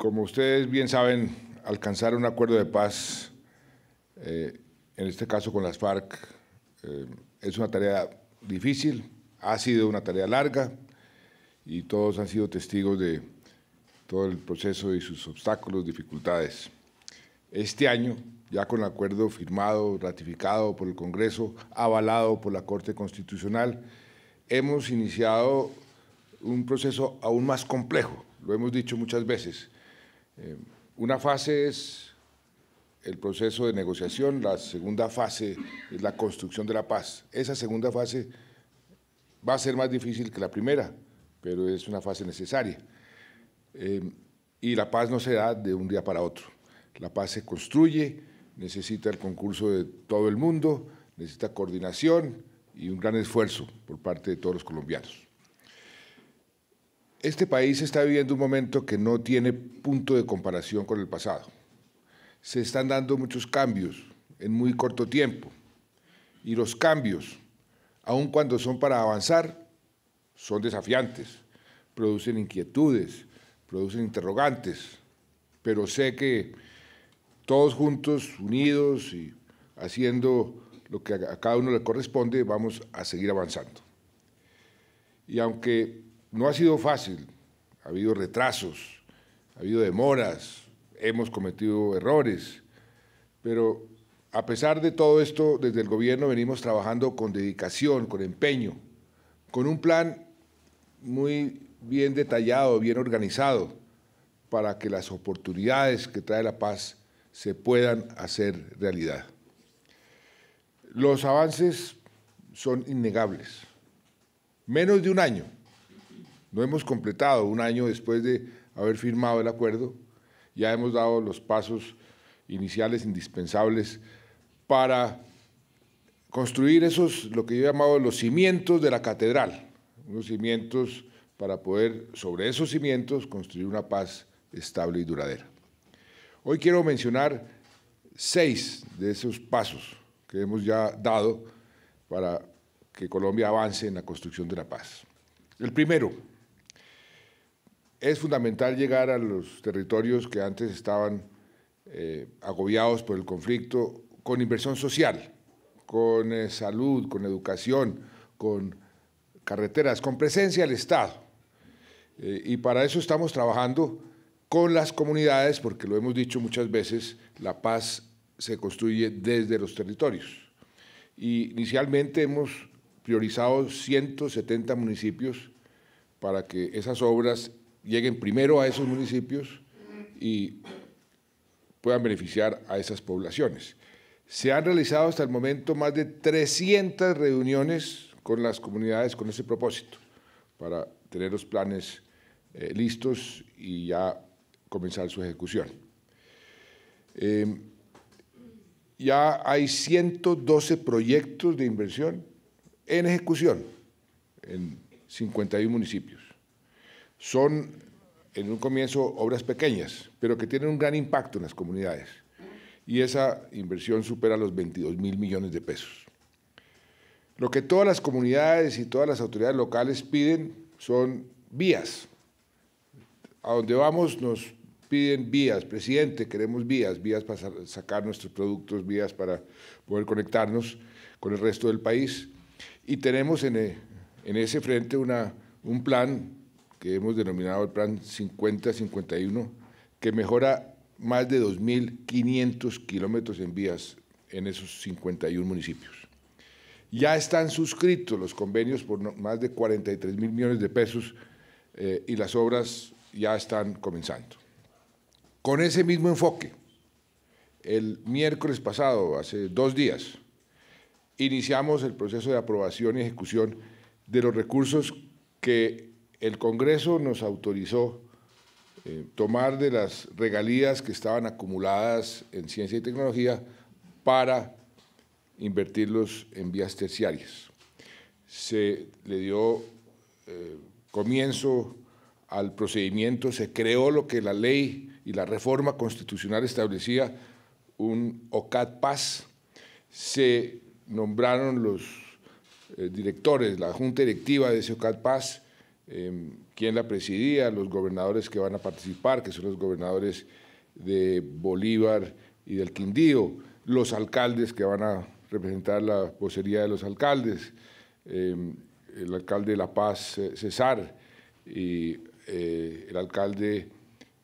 Como ustedes bien saben, alcanzar un acuerdo de paz, en este caso con las FARC, es una tarea difícil, ha sido una tarea larga y todos han sido testigos de todo el proceso y sus obstáculos, dificultades. Este año, ya con el acuerdo firmado, ratificado por el Congreso, avalado por la Corte Constitucional, hemos iniciado un proceso aún más complejo, lo hemos dicho muchas veces. Una fase es el proceso de negociación, la segunda fase es la construcción de la paz. Esa segunda fase va a ser más difícil que la primera, pero es una fase necesaria. Y la paz no se da de un día para otro. La paz se construye, necesita el concurso de todo el mundo, necesita coordinación y un gran esfuerzo por parte de todos los colombianos. Este país está viviendo un momento que no tiene punto de comparación con el pasado. Se están dando muchos cambios en muy corto tiempo y los cambios, aun cuando son para avanzar, son desafiantes, producen inquietudes, producen interrogantes, pero sé que todos juntos, unidos y haciendo lo que a cada uno le corresponde, vamos a seguir avanzando. Y aunque no ha sido fácil, ha habido retrasos, ha habido demoras, hemos cometido errores, pero a pesar de todo esto, desde el gobierno venimos trabajando con dedicación, con empeño, con un plan muy bien detallado, bien organizado, para que las oportunidades que trae la paz se puedan hacer realidad. Los avances son innegables. Menos de un año, no hemos completado un año después de haber firmado el acuerdo, ya hemos dado los pasos iniciales indispensables para construir esos, lo que yo he llamado los cimientos de la catedral, unos cimientos para poder, sobre esos cimientos, construir una paz estable y duradera. Hoy quiero mencionar 6 de esos pasos que hemos ya dado para que Colombia avance en la construcción de la paz. El primero, es fundamental llegar a los territorios que antes estaban agobiados por el conflicto con inversión social, con salud, con educación, con carreteras, con presencia del Estado. Y para eso estamos trabajando con las comunidades, porque lo hemos dicho muchas veces, la paz se construye desde los territorios. Y inicialmente hemos priorizado 170 municipios para que esas obras lleguen primero a esos municipios y puedan beneficiar a esas poblaciones. Se han realizado hasta el momento más de 300 reuniones con las comunidades con ese propósito, para tener los planes listos y ya comenzar su ejecución. Ya hay 112 proyectos de inversión en ejecución en 51 municipios. Son, en un comienzo, obras pequeñas, pero que tienen un gran impacto en las comunidades. Y esa inversión supera los 22.000 millones de pesos. Lo que todas las comunidades y todas las autoridades locales piden son vías. A donde vamos nos piden vías. Presidente, queremos vías, vías para sacar nuestros productos, vías para poder conectarnos con el resto del país. Y tenemos en ese frente un plan que hemos denominado el Plan 50-51, que mejora más de 2.500 kilómetros en vías en esos 51 municipios. Ya están suscritos los convenios por más de 43.000 millones de pesos y las obras ya están comenzando. Con ese mismo enfoque, el miércoles pasado, hace 2 días, iniciamos el proceso de aprobación y ejecución de los recursos que el Congreso nos autorizó tomar de las regalías que estaban acumuladas en ciencia y tecnología para invertirlos en vías terciarias. Se le dio comienzo al procedimiento, se creó lo que la ley y la reforma constitucional establecía, un OCAD Paz, se nombraron los directores, la junta directiva de ese OCAD Paz, quién la presidía, los gobernadores que van a participar, que son los gobernadores de Bolívar y del Quindío, los alcaldes que van a representar la vocería de los alcaldes, el alcalde de La Paz, César, y el alcalde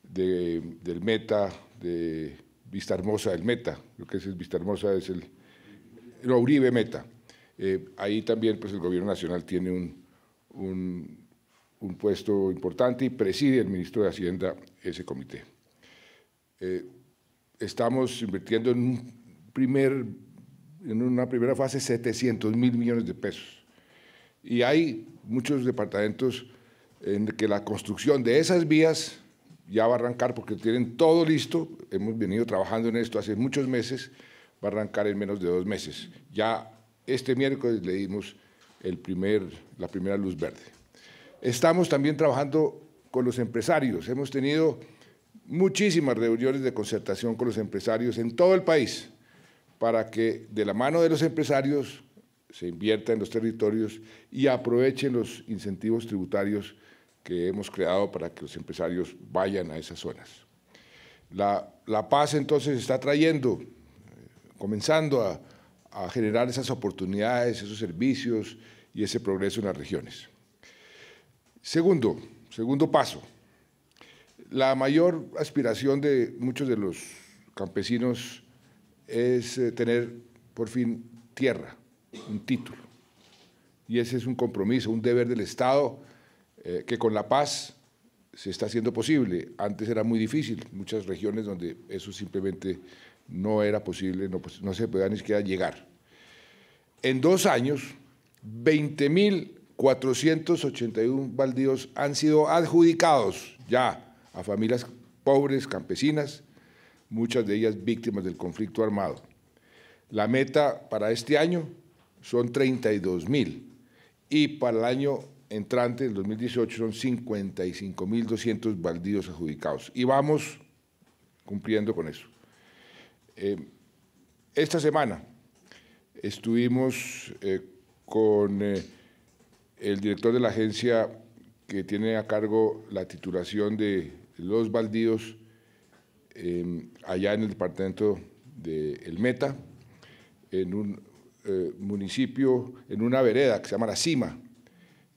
del Meta, de Vista Hermosa del Meta, creo que ese es Vista Hermosa, es Uribe Meta. Ahí también pues, el gobierno nacional tiene un puesto importante y preside el ministro de Hacienda ese comité. Estamos invirtiendo en una primera fase 700.000 millones de pesos. Y hay muchos departamentos en que la construcción de esas vías ya va a arrancar porque tienen todo listo. Hemos venido trabajando en esto hace muchos meses, va a arrancar en menos de 2 meses. Ya este miércoles le dimos la primera luz verde. Estamos también trabajando con los empresarios. Hemos tenido muchísimas reuniones de concertación con los empresarios en todo el país para que de la mano de los empresarios se invierta en los territorios y aprovechen los incentivos tributarios que hemos creado para que los empresarios vayan a esas zonas. La paz entonces está comenzando a generar esas oportunidades, esos servicios y ese progreso en las regiones. Segundo paso, la mayor aspiración de muchos de los campesinos es tener por fin tierra, un título. Y ese es un compromiso, un deber del Estado que con la paz se está haciendo posible. Antes era muy difícil, muchas regiones donde eso simplemente no era posible, no se podía ni siquiera llegar. En 2 años, 20.481 baldíos han sido adjudicados ya a familias pobres, campesinas, muchas de ellas víctimas del conflicto armado. La meta para este año son 32.000 y para el año entrante, el 2018, son 55.200 baldíos adjudicados y vamos cumpliendo con eso. Esta semana estuvimos con el director de la agencia que tiene a cargo la titulación de los baldíos allá en el departamento de El Meta, en un municipio, en una vereda que se llama La Cima,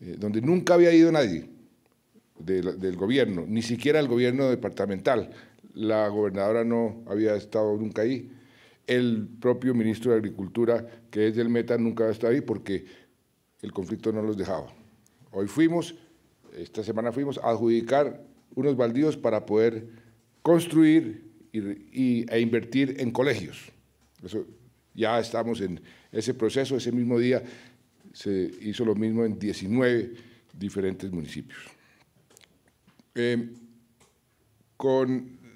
donde nunca había ido nadie del gobierno, ni siquiera el gobierno departamental. La gobernadora no había estado nunca ahí. El propio ministro de Agricultura, que es del Meta, nunca había estado ahí porque el conflicto no los dejaba. Esta semana fuimos a adjudicar unos baldíos para poder construir e invertir en colegios. Eso, ya estamos en ese proceso. Ese mismo día se hizo lo mismo en 19 diferentes municipios.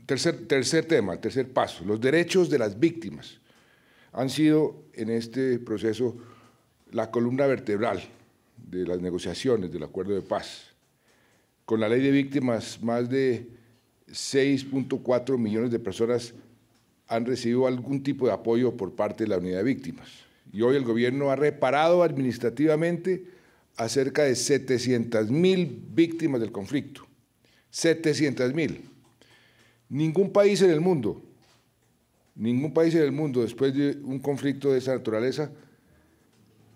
Tercer paso, los derechos de las víctimas han sido en este proceso la columna vertebral de las negociaciones del acuerdo de paz. Con la ley de víctimas, más de 6.4 millones de personas han recibido algún tipo de apoyo por parte de la unidad de víctimas. Y hoy el gobierno ha reparado administrativamente a cerca de 700.000 víctimas del conflicto. 700.000. Ningún país en el mundo, después de un conflicto de esa naturaleza,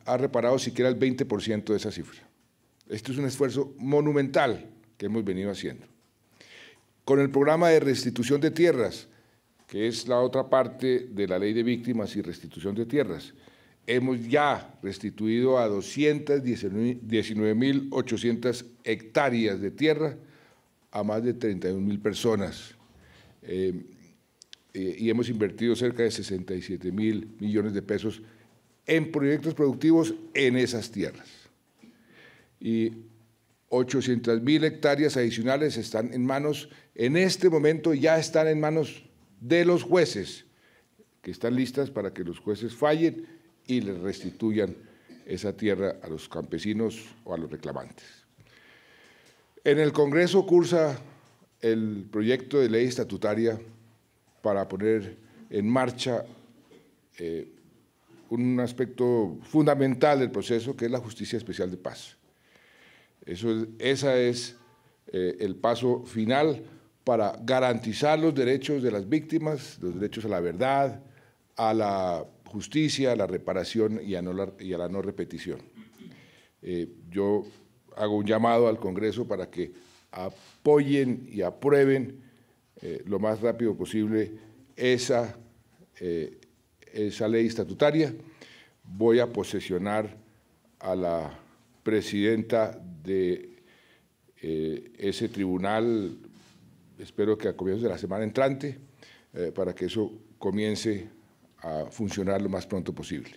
ha reparado siquiera el 20% de esa cifra. Esto es un esfuerzo monumental que hemos venido haciendo. Con el programa de restitución de tierras, que es la otra parte de la ley de víctimas y restitución de tierras, hemos ya restituido a 219.800 hectáreas de tierra a más de 31.000 personas. Y hemos invertido cerca de 67.000 millones de pesos en proyectos productivos en esas tierras. Y 800.000 hectáreas adicionales están en manos, en este momento ya están en manos de los jueces, que están listas para que los jueces fallen y les restituyan esa tierra a los campesinos o a los reclamantes. En el Congreso cursa el proyecto de ley estatutaria para poner en marcha un aspecto fundamental del proceso, que es la Justicia Especial de Paz. Ese es el paso final para garantizar los derechos de las víctimas, los derechos a la verdad, a la justicia, a la reparación y a la no repetición. Yo hago un llamado al Congreso para que apoyen y aprueben lo más rápido posible esa ley estatutaria. Voy a posesionar a la presidenta de ese tribunal, espero que a comienzos de la semana entrante, para que eso comience a funcionar lo más pronto posible.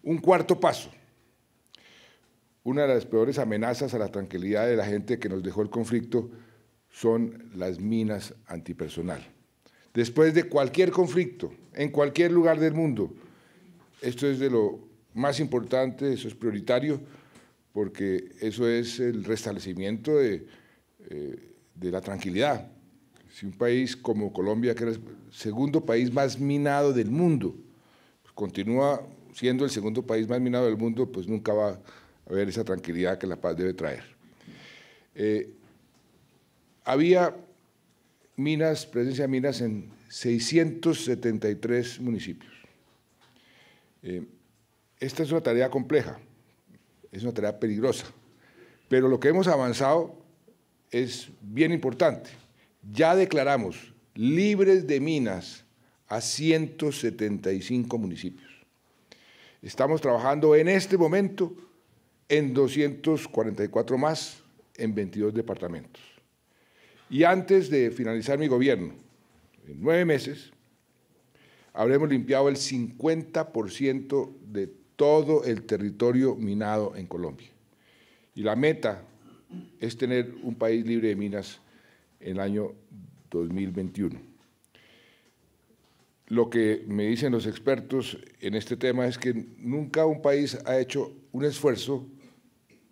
Un cuarto paso. Una de las peores amenazas a la tranquilidad de la gente que nos dejó el conflicto son las minas antipersonal. Después de cualquier conflicto, en cualquier lugar del mundo, esto es de lo más importante, eso es prioritario, porque eso es el restablecimiento de la tranquilidad. Si un país como Colombia, que es el segundo país más minado del mundo, pues continúa siendo el segundo país más minado del mundo, pues nunca va a haber esa tranquilidad que la paz debe traer. Había presencia de minas en 673 municipios. Esta es una tarea compleja, es una tarea peligrosa, pero lo que hemos avanzado es bien importante. Ya declaramos libres de minas a 175 municipios. Estamos trabajando en este momento en 244 más en 22 departamentos. Y antes de finalizar mi gobierno, en 9 meses, habremos limpiado el 50% de todo el territorio minado en Colombia. Y la meta es tener un país libre de minas en el año 2021. Lo que me dicen los expertos en este tema es que nunca un país ha hecho un esfuerzo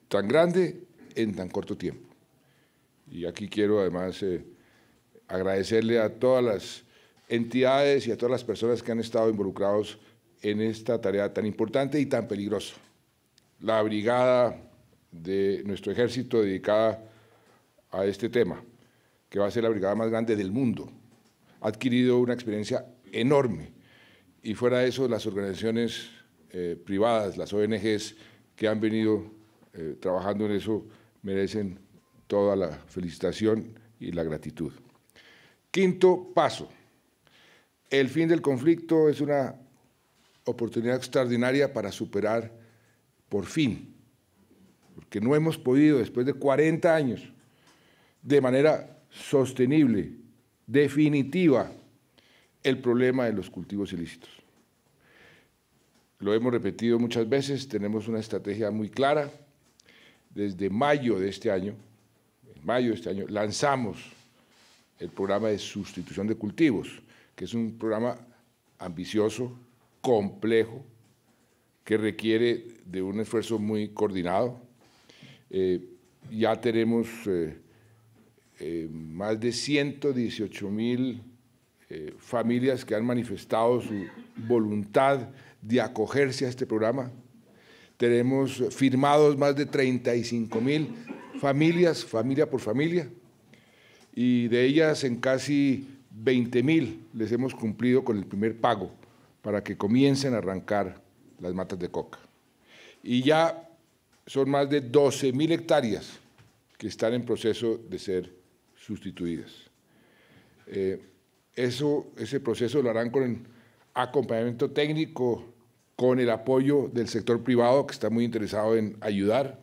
tan grande en tan corto tiempo. Y aquí quiero además agradecerle a todas las entidades y a todas las personas que han estado involucrados en esta tarea tan importante y tan peligrosa. La brigada de nuestro ejército dedicada a este tema, que va a ser la brigada más grande del mundo, ha adquirido una experiencia enorme. Y fuera de eso, las organizaciones privadas, las ONGs que han venido trabajando en eso, merecen toda la felicitación y la gratitud. Quinto paso. El fin del conflicto es una oportunidad extraordinaria para superar, por fin, porque no hemos podido, después de 40 años, de manera sostenible, definitiva, el problema de los cultivos ilícitos. Lo hemos repetido muchas veces, tenemos una estrategia muy clara. Desde mayo de este año, lanzamos el programa de sustitución de cultivos, que es un programa ambicioso, complejo, que requiere de un esfuerzo muy coordinado. Ya tenemos más de 118.000 familias que han manifestado su voluntad de acogerse a este programa. Tenemos firmados más de 35.000 familias, familia por familia, y de ellas en casi 20.000 les hemos cumplido con el primer pago para que comiencen a arrancar las matas de coca. Y ya son más de 12.000 hectáreas que están en proceso de ser sustituidas. Ese proceso lo harán con acompañamiento técnico, con el apoyo del sector privado que está muy interesado en ayudar.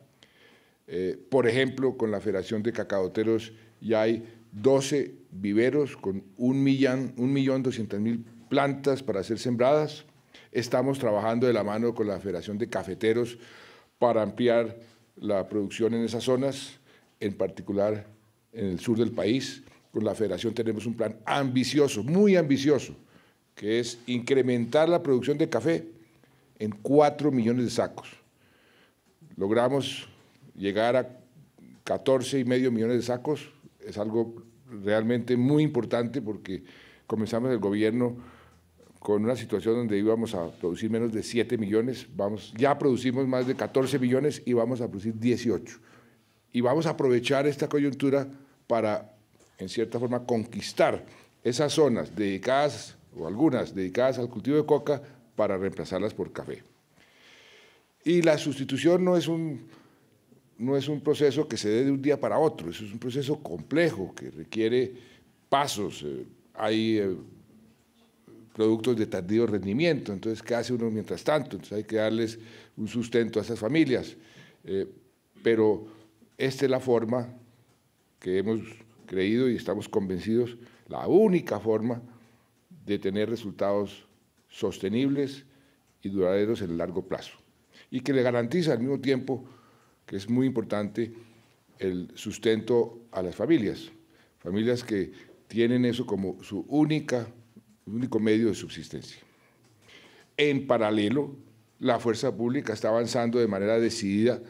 Por ejemplo, con la Federación de Cacaoteros ya hay 12 viveros con 1.200.000 plantas para ser sembradas. Estamos trabajando de la mano con la Federación de Cafeteros para ampliar la producción en esas zonas, en particular en el sur del país. Con la Federación tenemos un plan ambicioso, muy ambicioso, que es incrementar la producción de café en 4 millones de sacos. Logramos llegar a 14,5 millones de sacos, es algo realmente muy importante porque comenzamos el gobierno con una situación donde íbamos a producir menos de 7 millones, ya producimos más de 14 millones y vamos a producir 18. y vamos a aprovechar esta coyuntura para, en cierta forma, conquistar esas zonas dedicadas, o algunas dedicadas al cultivo de coca, para reemplazarlas por café. Y la sustitución no es un proceso que se dé de un día para otro, es un proceso complejo que requiere pasos. Hay productos de tardío rendimiento, entonces, ¿qué hace uno mientras tanto? Entonces hay que darles un sustento a esas familias, pero esta es la forma que hemos creído y estamos convencidos, la única forma de tener resultados sostenibles y duraderos en el largo plazo, y que le garantiza al mismo tiempo, que es muy importante, el sustento a las familias que tienen eso como su único medio de subsistencia. En paralelo, la fuerza pública está avanzando de manera decidida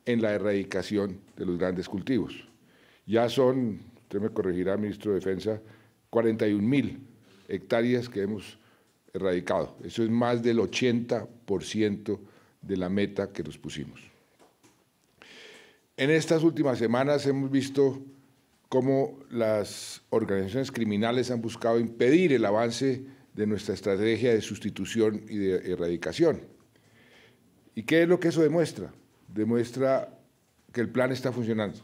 en la erradicación de los grandes cultivos. Ya son, usted me corregirá, ministro de Defensa, 41.000 hectáreas que hemos erradicado. Eso es más del 80% de la meta que nos pusimos. En estas últimas semanas hemos visto cómo las organizaciones criminales han buscado impedir el avance de nuestra estrategia de sustitución y de erradicación. ¿Y qué es lo que eso demuestra? Demuestra que el plan está funcionando,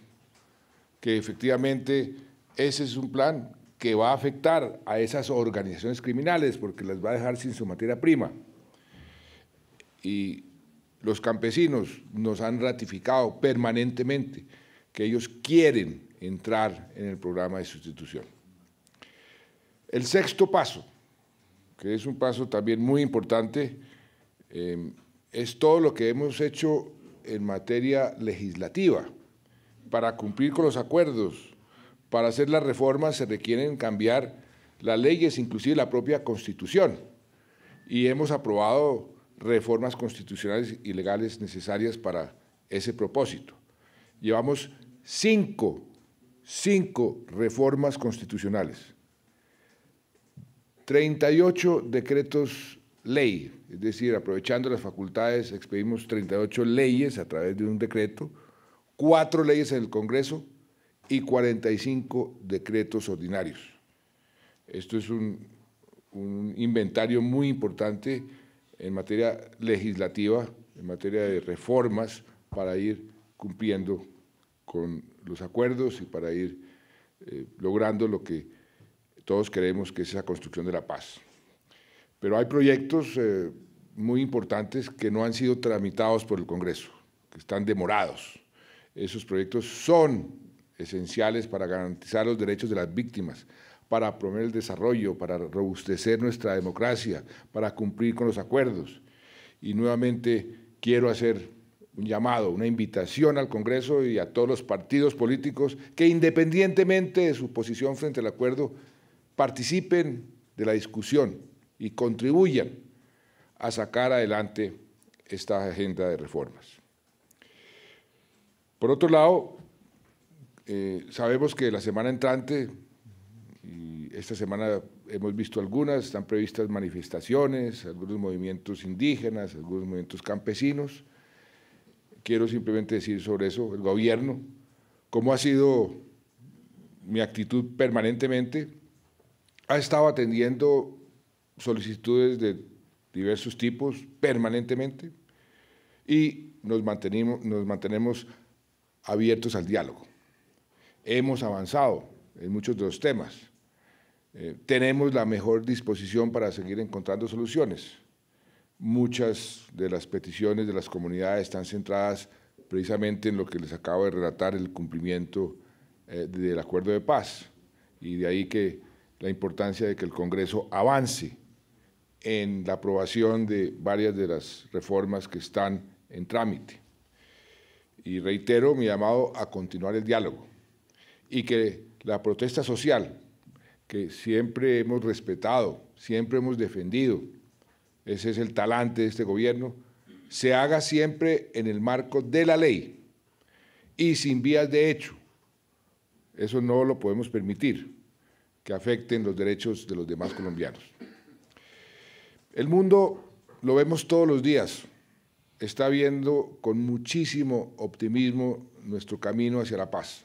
que efectivamente ese es un plan que va a afectar a esas organizaciones criminales porque las va a dejar sin su materia prima. Y los campesinos nos han ratificado permanentemente que ellos quieren entrar en el programa de sustitución. El sexto paso, que es un paso también muy importante, es todo lo que hemos hecho en materia legislativa. Para cumplir con los acuerdos, para hacer las reformas se requieren cambiar las leyes, inclusive la propia Constitución, y hemos aprobado reformas constitucionales y legales necesarias para ese propósito. Llevamos cinco reformas constitucionales, 38 decretos ley, es decir, aprovechando las facultades, expedimos 38 leyes a través de un decreto, 4 leyes en el Congreso y 45 decretos ordinarios. Esto es un inventario muy importante en materia legislativa, en materia de reformas, para ir cumpliendo con los acuerdos y para ir logrando lo que todos queremos, que es esa construcción de la paz. Pero hay proyectos muy importantes que no han sido tramitados por el Congreso, que están demorados. Esos proyectos son esenciales para garantizar los derechos de las víctimas, para promover el desarrollo, para robustecer nuestra democracia, para cumplir con los acuerdos. Y nuevamente quiero hacer un llamado, una invitación al Congreso y a todos los partidos políticos que, independientemente de su posición frente al acuerdo, participen de la discusión y contribuyan a sacar adelante esta agenda de reformas. Por otro lado, sabemos que la semana entrante, y esta semana hemos visto algunas, están previstas manifestaciones, algunos movimientos indígenas, algunos movimientos campesinos. Quiero simplemente decir sobre eso, el gobierno, cómo ha sido mi actitud permanentemente, ha estado atendiendo solicitudes de diversos tipos permanentemente y nos mantenemos abiertos al diálogo. Hemos avanzado en muchos de los temas. Tenemos la mejor disposición para seguir encontrando soluciones. Muchas de las peticiones de las comunidades están centradas precisamente en lo que les acabo de relatar, el cumplimiento del acuerdo de paz, y de ahí que la importancia de que el Congreso avance en la aprobación de varias de las reformas que están en trámite. Y reitero mi llamado a continuar el diálogo y que la protesta social, que siempre hemos respetado, siempre hemos defendido, ese es el talante de este gobierno, se haga siempre en el marco de la ley y sin vías de hecho. Eso no lo podemos permitir, que afecten los derechos de los demás colombianos. El mundo, lo vemos todos los días, está viendo con muchísimo optimismo nuestro camino hacia la paz.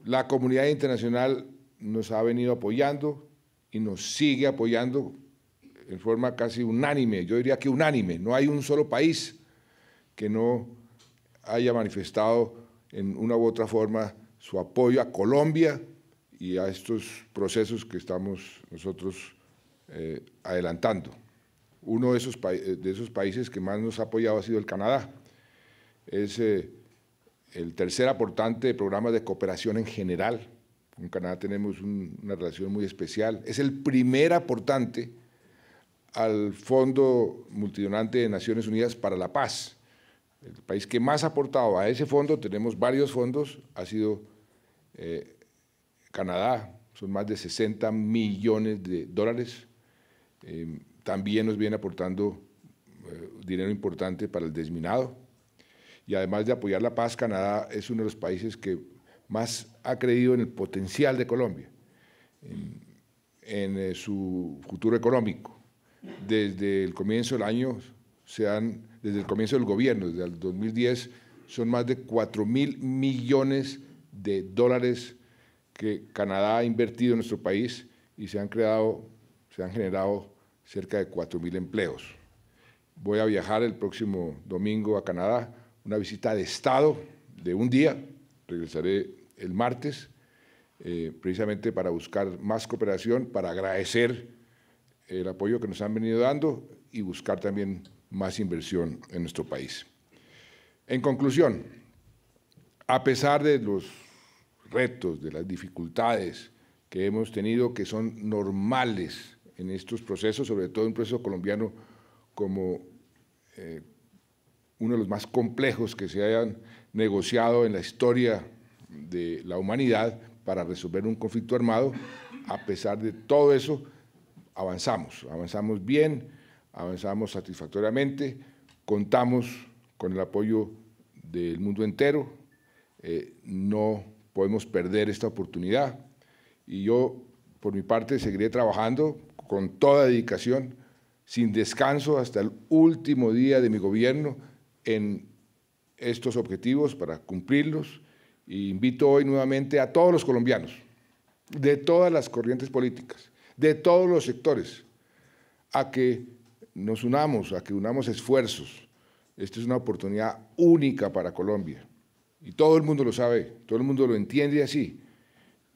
La comunidad internacional nos ha venido apoyando y nos sigue apoyando en forma casi unánime, yo diría que unánime. No hay un solo país que no haya manifestado en una u otra forma su apoyo a Colombia y a estos procesos que estamos nosotros adelantando. Uno de esos países que más nos ha apoyado ha sido el Canadá. Es el tercer aportante de programas de cooperación en general. Con Canadá tenemos una relación muy especial. Es el primer aportante al Fondo Multidonante de Naciones Unidas para la Paz. El país que más ha aportado a ese fondo, tenemos varios fondos, ha sido Canadá, son más de 60 millones de dólares. También nos viene aportando dinero importante para el desminado. Y además de apoyar la paz, Canadá es uno de los países que más ha creído en el potencial de Colombia, en su futuro económico. Desde el comienzo del año, desde el comienzo del gobierno, desde el 2010, son más de 4.000 millones de dólares que Canadá ha invertido en nuestro país y se han generado cerca de 4.000 empleos. Voy a viajar el próximo domingo a Canadá, una visita de Estado de un día, regresaré el martes, precisamente para buscar más cooperación, para agradecer el apoyo que nos han venido dando y buscar también más inversión en nuestro país. En conclusión, a pesar de los retos, de las dificultades que hemos tenido, que son normales en estos procesos, sobre todo en un proceso colombiano como uno de los más complejos que se hayan negociado en la historia de la humanidad para resolver un conflicto armado, a pesar de todo eso, avanzamos bien, avanzamos satisfactoriamente, contamos con el apoyo del mundo entero, no podemos perder esta oportunidad y yo, por mi parte, seguiré trabajando con toda dedicación, sin descanso, hasta el último día de mi gobierno en estos objetivos para cumplirlos. E invito hoy nuevamente a todos los colombianos, de todas las corrientes políticas, de todos los sectores, a que nos unamos, a que unamos esfuerzos. Esta es una oportunidad única para Colombia y todo el mundo lo sabe, todo el mundo lo entiende así.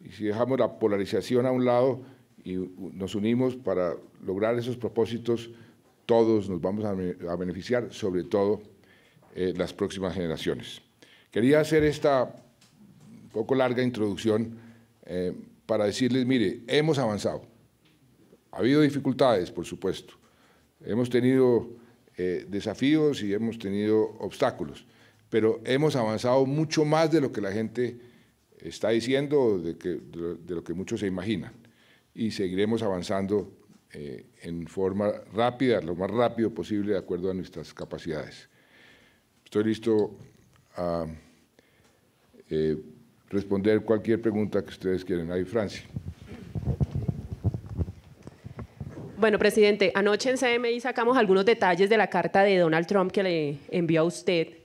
Y si dejamos la polarización a un lado y nos unimos para lograr esos propósitos, todos nos vamos a beneficiar, sobre todo las próximas generaciones. Quería hacer esta un poco larga introducción para decirles, mire, hemos avanzado. Ha habido dificultades, por supuesto. Hemos tenido desafíos y hemos tenido obstáculos, pero hemos avanzado mucho más de lo que la gente está diciendo, de lo que muchos se imaginan. Y seguiremos avanzando en forma rápida, lo más rápido posible, de acuerdo a nuestras capacidades. Estoy listo a responder cualquier pregunta que ustedes quieran. Ahí, Francia. Bueno, presidente, anoche en CMI sacamos algunos detalles de la carta de Donald Trump que le envió a usted.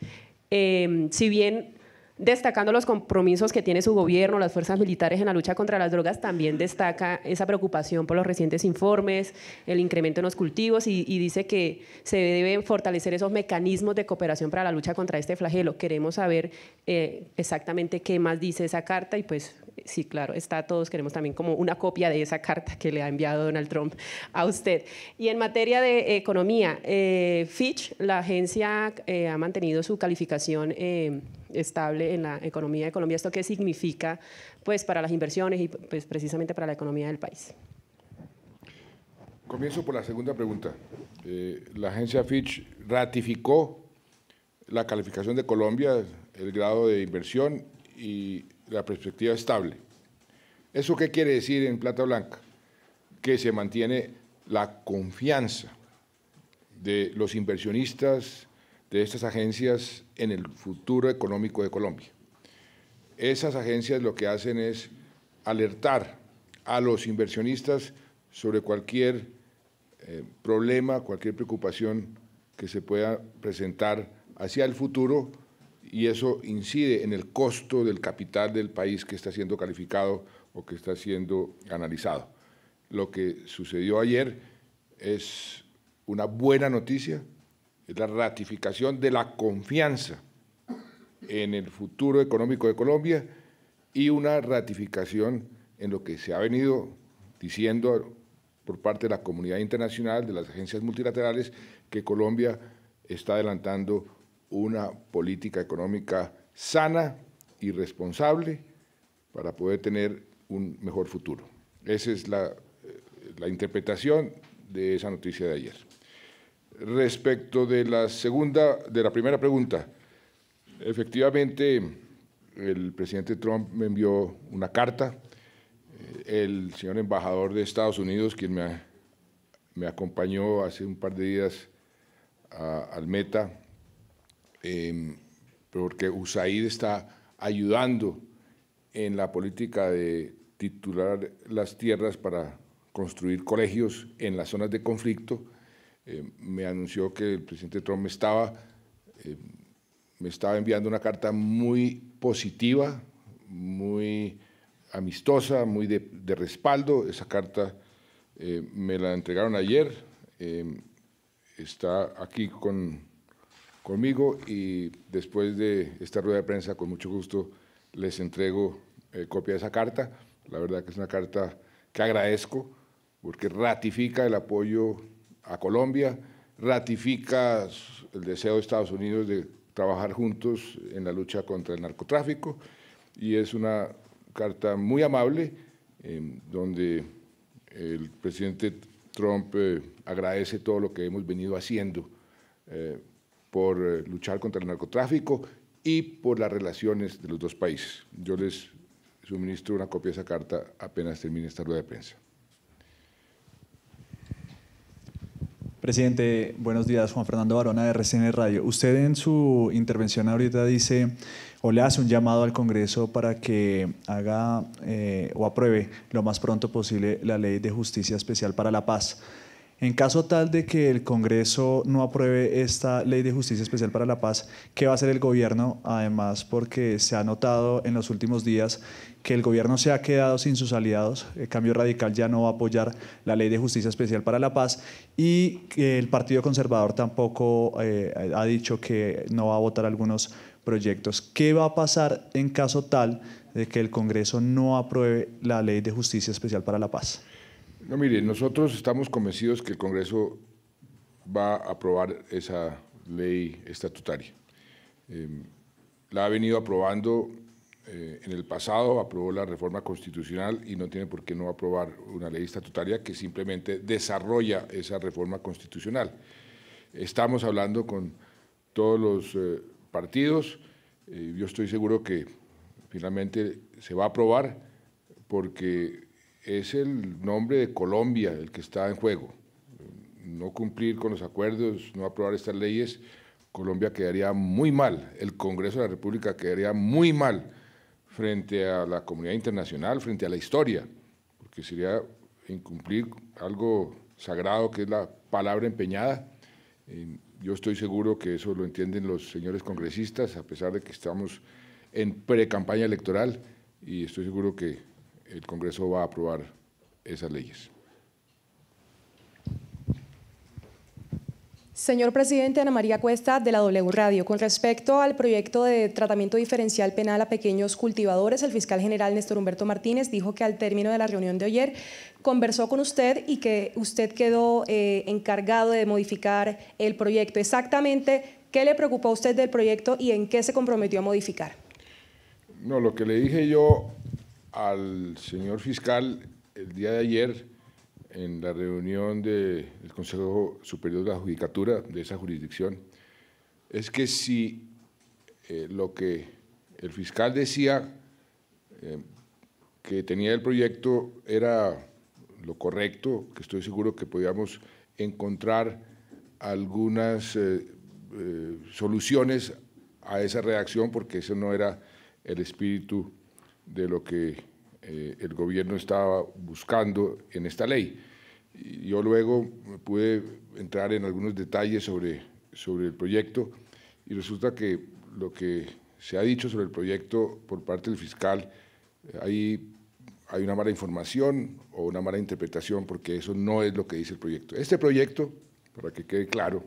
Si bien destacando los compromisos que tiene su gobierno, las fuerzas militares en la lucha contra las drogas, también destaca esa preocupación por los recientes informes, el incremento en los cultivos y dice que se deben fortalecer esos mecanismos de cooperación para la lucha contra este flagelo. Queremos saber exactamente qué más dice esa carta y pues sí, claro, todos queremos también como una copia de esa carta que le ha enviado Donald Trump a usted. Y en materia de economía, Fitch, la agencia ha mantenido su calificación estable en la economía de Colombia. ¿Esto qué significa pues, para las inversiones y pues, precisamente para la economía del país? Comienzo por la segunda pregunta. La agencia Fitch ratificó la calificación de Colombia, el grado de inversión y la perspectiva estable. ¿Eso qué quiere decir en plata blanca? Que se mantiene la confianza de los inversionistas de estas agencias en el futuro económico de Colombia. Esas agencias lo que hacen es alertar a los inversionistas sobre cualquier problema, cualquier preocupación que se pueda presentar hacia el futuro y eso incide en el costo del capital del país que está siendo calificado o que está siendo analizado. Lo que sucedió ayer es una buena noticia, es la ratificación de la confianza en el futuro económico de Colombia y una ratificación en lo que se ha venido diciendo por parte de la comunidad internacional, de las agencias multilaterales, que Colombia está adelantando una política económica sana y responsable para poder tener un mejor futuro. Esa es la interpretación de esa noticia de ayer. Respecto de la primera pregunta, efectivamente el presidente Trump me envió una carta. El señor embajador de Estados Unidos, quien me acompañó hace un par de días al Meta, porque USAID está ayudando en la política de titular las tierras para construir colegios en las zonas de conflicto, me anunció que el presidente Trump me estaba enviando una carta muy positiva, muy amistosa, muy de respaldo. Esa carta me la entregaron ayer, está aquí conmigo, y después de esta rueda de prensa, con mucho gusto, les entrego copia de esa carta. La verdad que es una carta que agradezco porque ratifica el apoyo a Colombia, ratifica el deseo de Estados Unidos de trabajar juntos en la lucha contra el narcotráfico, y es una carta muy amable donde el presidente Trump agradece todo lo que hemos venido haciendo por luchar contra el narcotráfico y por las relaciones de los dos países. Yo les suministro una copia de esa carta apenas termine esta rueda de prensa. Presidente, buenos días. Juan Fernando Barona, de RCN Radio. Usted en su intervención ahorita dice o le hace un llamado al Congreso para que haga o apruebe lo más pronto posible la Ley de Justicia Especial para la Paz. En caso tal de que el Congreso no apruebe esta Ley de Justicia Especial para la Paz, ¿qué va a hacer el gobierno? Además, porque se ha notado en los últimos días que el gobierno se ha quedado sin sus aliados. El Cambio Radical ya no va a apoyar la Ley de Justicia Especial para la Paz, y que el Partido Conservador tampoco ha dicho que no va a votar algunos proyectos. ¿Qué va a pasar en caso tal de que el Congreso no apruebe la Ley de Justicia Especial para la Paz? No, mire, nosotros estamos convencidos que el Congreso va a aprobar esa ley estatutaria. La ha venido aprobando en el pasado, aprobó la reforma constitucional y no tiene por qué no aprobar una ley estatutaria que simplemente desarrolla esa reforma constitucional. Estamos hablando con todos los partidos. Yo estoy seguro que finalmente se va a aprobar porque es el nombre de Colombia el que está en juego. No cumplir con los acuerdos, no aprobar estas leyes, Colombia quedaría muy mal, el Congreso de la República quedaría muy mal frente a la comunidad internacional, frente a la historia, porque sería incumplir algo sagrado que es la palabra empeñada. Yo estoy seguro que eso lo entienden los señores congresistas, a pesar de que estamos en pre-campaña electoral, y estoy seguro que el Congreso va a aprobar esas leyes. Señor presidente, Ana María Cuesta, de la W Radio. Con respecto al proyecto de tratamiento diferencial penal a pequeños cultivadores, el fiscal general Néstor Humberto Martínez dijo que al término de la reunión de ayer conversó con usted y que usted quedó encargado de modificar el proyecto. Exactamente, ¿qué le preocupó a usted del proyecto y en qué se comprometió a modificar? No, lo que le dije yo al señor fiscal el día de ayer en la reunión del Consejo Superior de la Judicatura de esa jurisdicción es que si lo que el fiscal decía que tenía el proyecto era lo correcto, que estoy seguro que podíamos encontrar algunas soluciones a esa redacción, porque eso no era el espíritu de lo que el gobierno estaba buscando en esta ley. Y yo luego pude entrar en algunos detalles sobre el proyecto y resulta que lo que se ha dicho sobre el proyecto por parte del fiscal, hay una mala información o una mala interpretación, porque eso no es lo que dice el proyecto. Este proyecto, para que quede claro,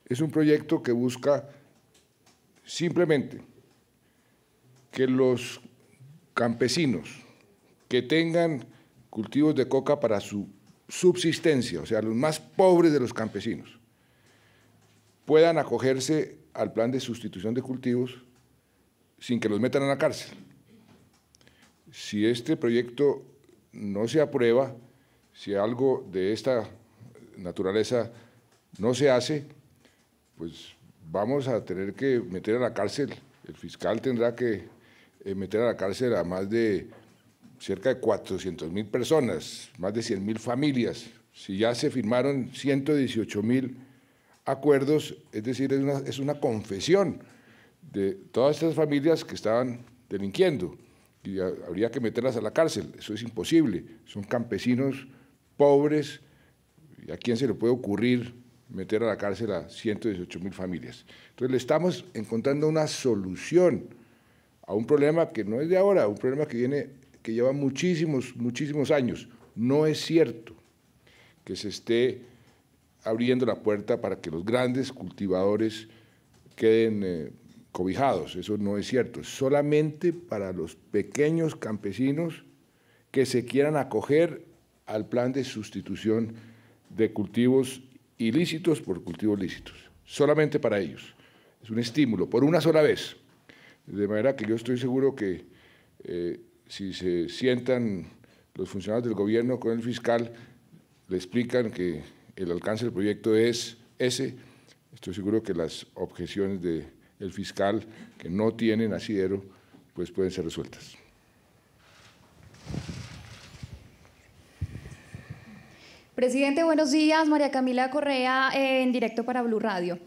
es un proyecto que busca simplemente que los campesinos que tengan cultivos de coca para su subsistencia, o sea, los más pobres de los campesinos, puedan acogerse al plan de sustitución de cultivos sin que los metan a la cárcel. Si este proyecto no se aprueba, si algo de esta naturaleza no se hace, pues vamos a tener que meter a la cárcel, el fiscal tendrá que meter a la cárcel a más de cerca de 400.000 personas, más de 100.000 familias. Si ya se firmaron 118.000 acuerdos, es decir, es una confesión de todas estas familias que estaban delinquiendo y habría que meterlas a la cárcel. Eso es imposible, son campesinos pobres, ¿y a quién se le puede ocurrir meter a la cárcel a 118.000 familias? Entonces le estamos encontrando una solución a un problema que no es de ahora, un problema que lleva muchísimos años. No es cierto que se esté abriendo la puerta para que los grandes cultivadores queden cobijados, eso no es cierto, es solamente para los pequeños campesinos que se quieran acoger al plan de sustitución de cultivos ilícitos por cultivos lícitos, solamente para ellos. Es un estímulo, por una sola vez. De manera que yo estoy seguro que si se sientan los funcionarios del gobierno con el fiscal, le explican que el alcance del proyecto es ese, estoy seguro que las objeciones del fiscal que no tienen asidero, pues pueden ser resueltas. Presidente, buenos días. María Camila Correa, en directo para Blue Radio.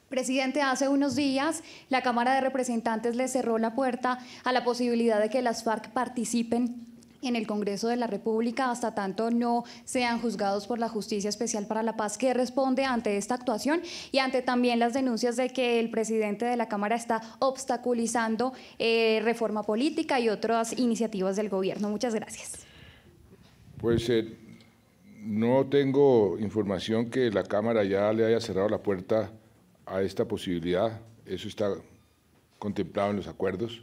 Presidente, hace unos días la Cámara de Representantes le cerró la puerta a la posibilidad de que las FARC participen en el Congreso de la República hasta tanto no sean juzgados por la Justicia Especial para la Paz. ¿Qué responde ante esta actuación y ante también las denuncias de que el presidente de la Cámara está obstaculizando reforma política y otras iniciativas del gobierno? Muchas gracias. Pues no tengo información que la Cámara ya le haya cerrado la puerta a esta posibilidad. Eso está contemplado en los acuerdos.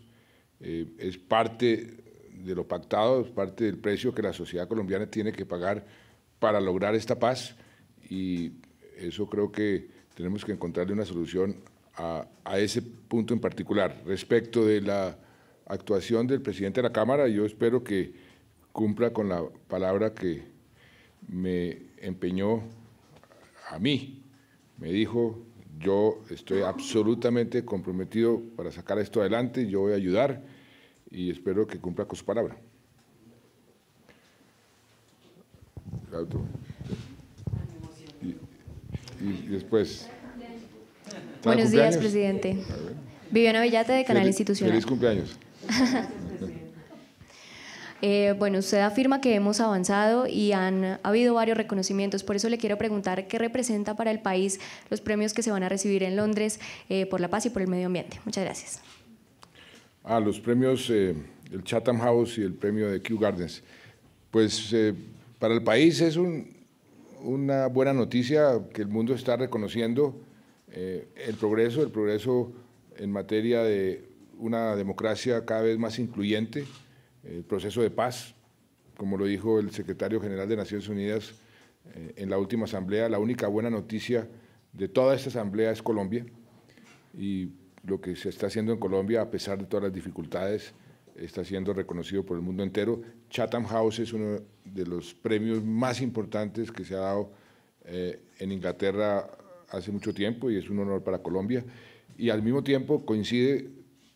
Es parte de lo pactado, es parte del precio que la sociedad colombiana tiene que pagar para lograr esta paz, y eso creo que tenemos que encontrarle una solución a ese punto en particular. Respecto de la actuación del presidente de la Cámara, yo espero que cumpla con la palabra que me empeñó a mí. Me dijo: yo estoy absolutamente comprometido para sacar esto adelante, yo voy a ayudar, y espero que cumpla con su palabra. Y después. Buenos días, presidente. Viviana Villate, de Canal Institucional. Feliz cumpleaños. Bueno, usted afirma que hemos avanzado y han habido varios reconocimientos. Por eso le quiero preguntar qué representa para el país los premios que se van a recibir en Londres por la paz y por el medio ambiente. Muchas gracias. Los premios, el Chatham House y el premio de Kew Gardens. Pues para el país es una buena noticia que el mundo está reconociendo el progreso en materia de una democracia cada vez más incluyente, el proceso de paz, como lo dijo el secretario general de Naciones Unidas en la última asamblea. La única buena noticia de toda esta asamblea es Colombia, y lo que se está haciendo en Colombia, a pesar de todas las dificultades, está siendo reconocido por el mundo entero. Chatham House es uno de los premios más importantes que se ha dado en Inglaterra hace mucho tiempo, y es un honor para Colombia. Y al mismo tiempo coincide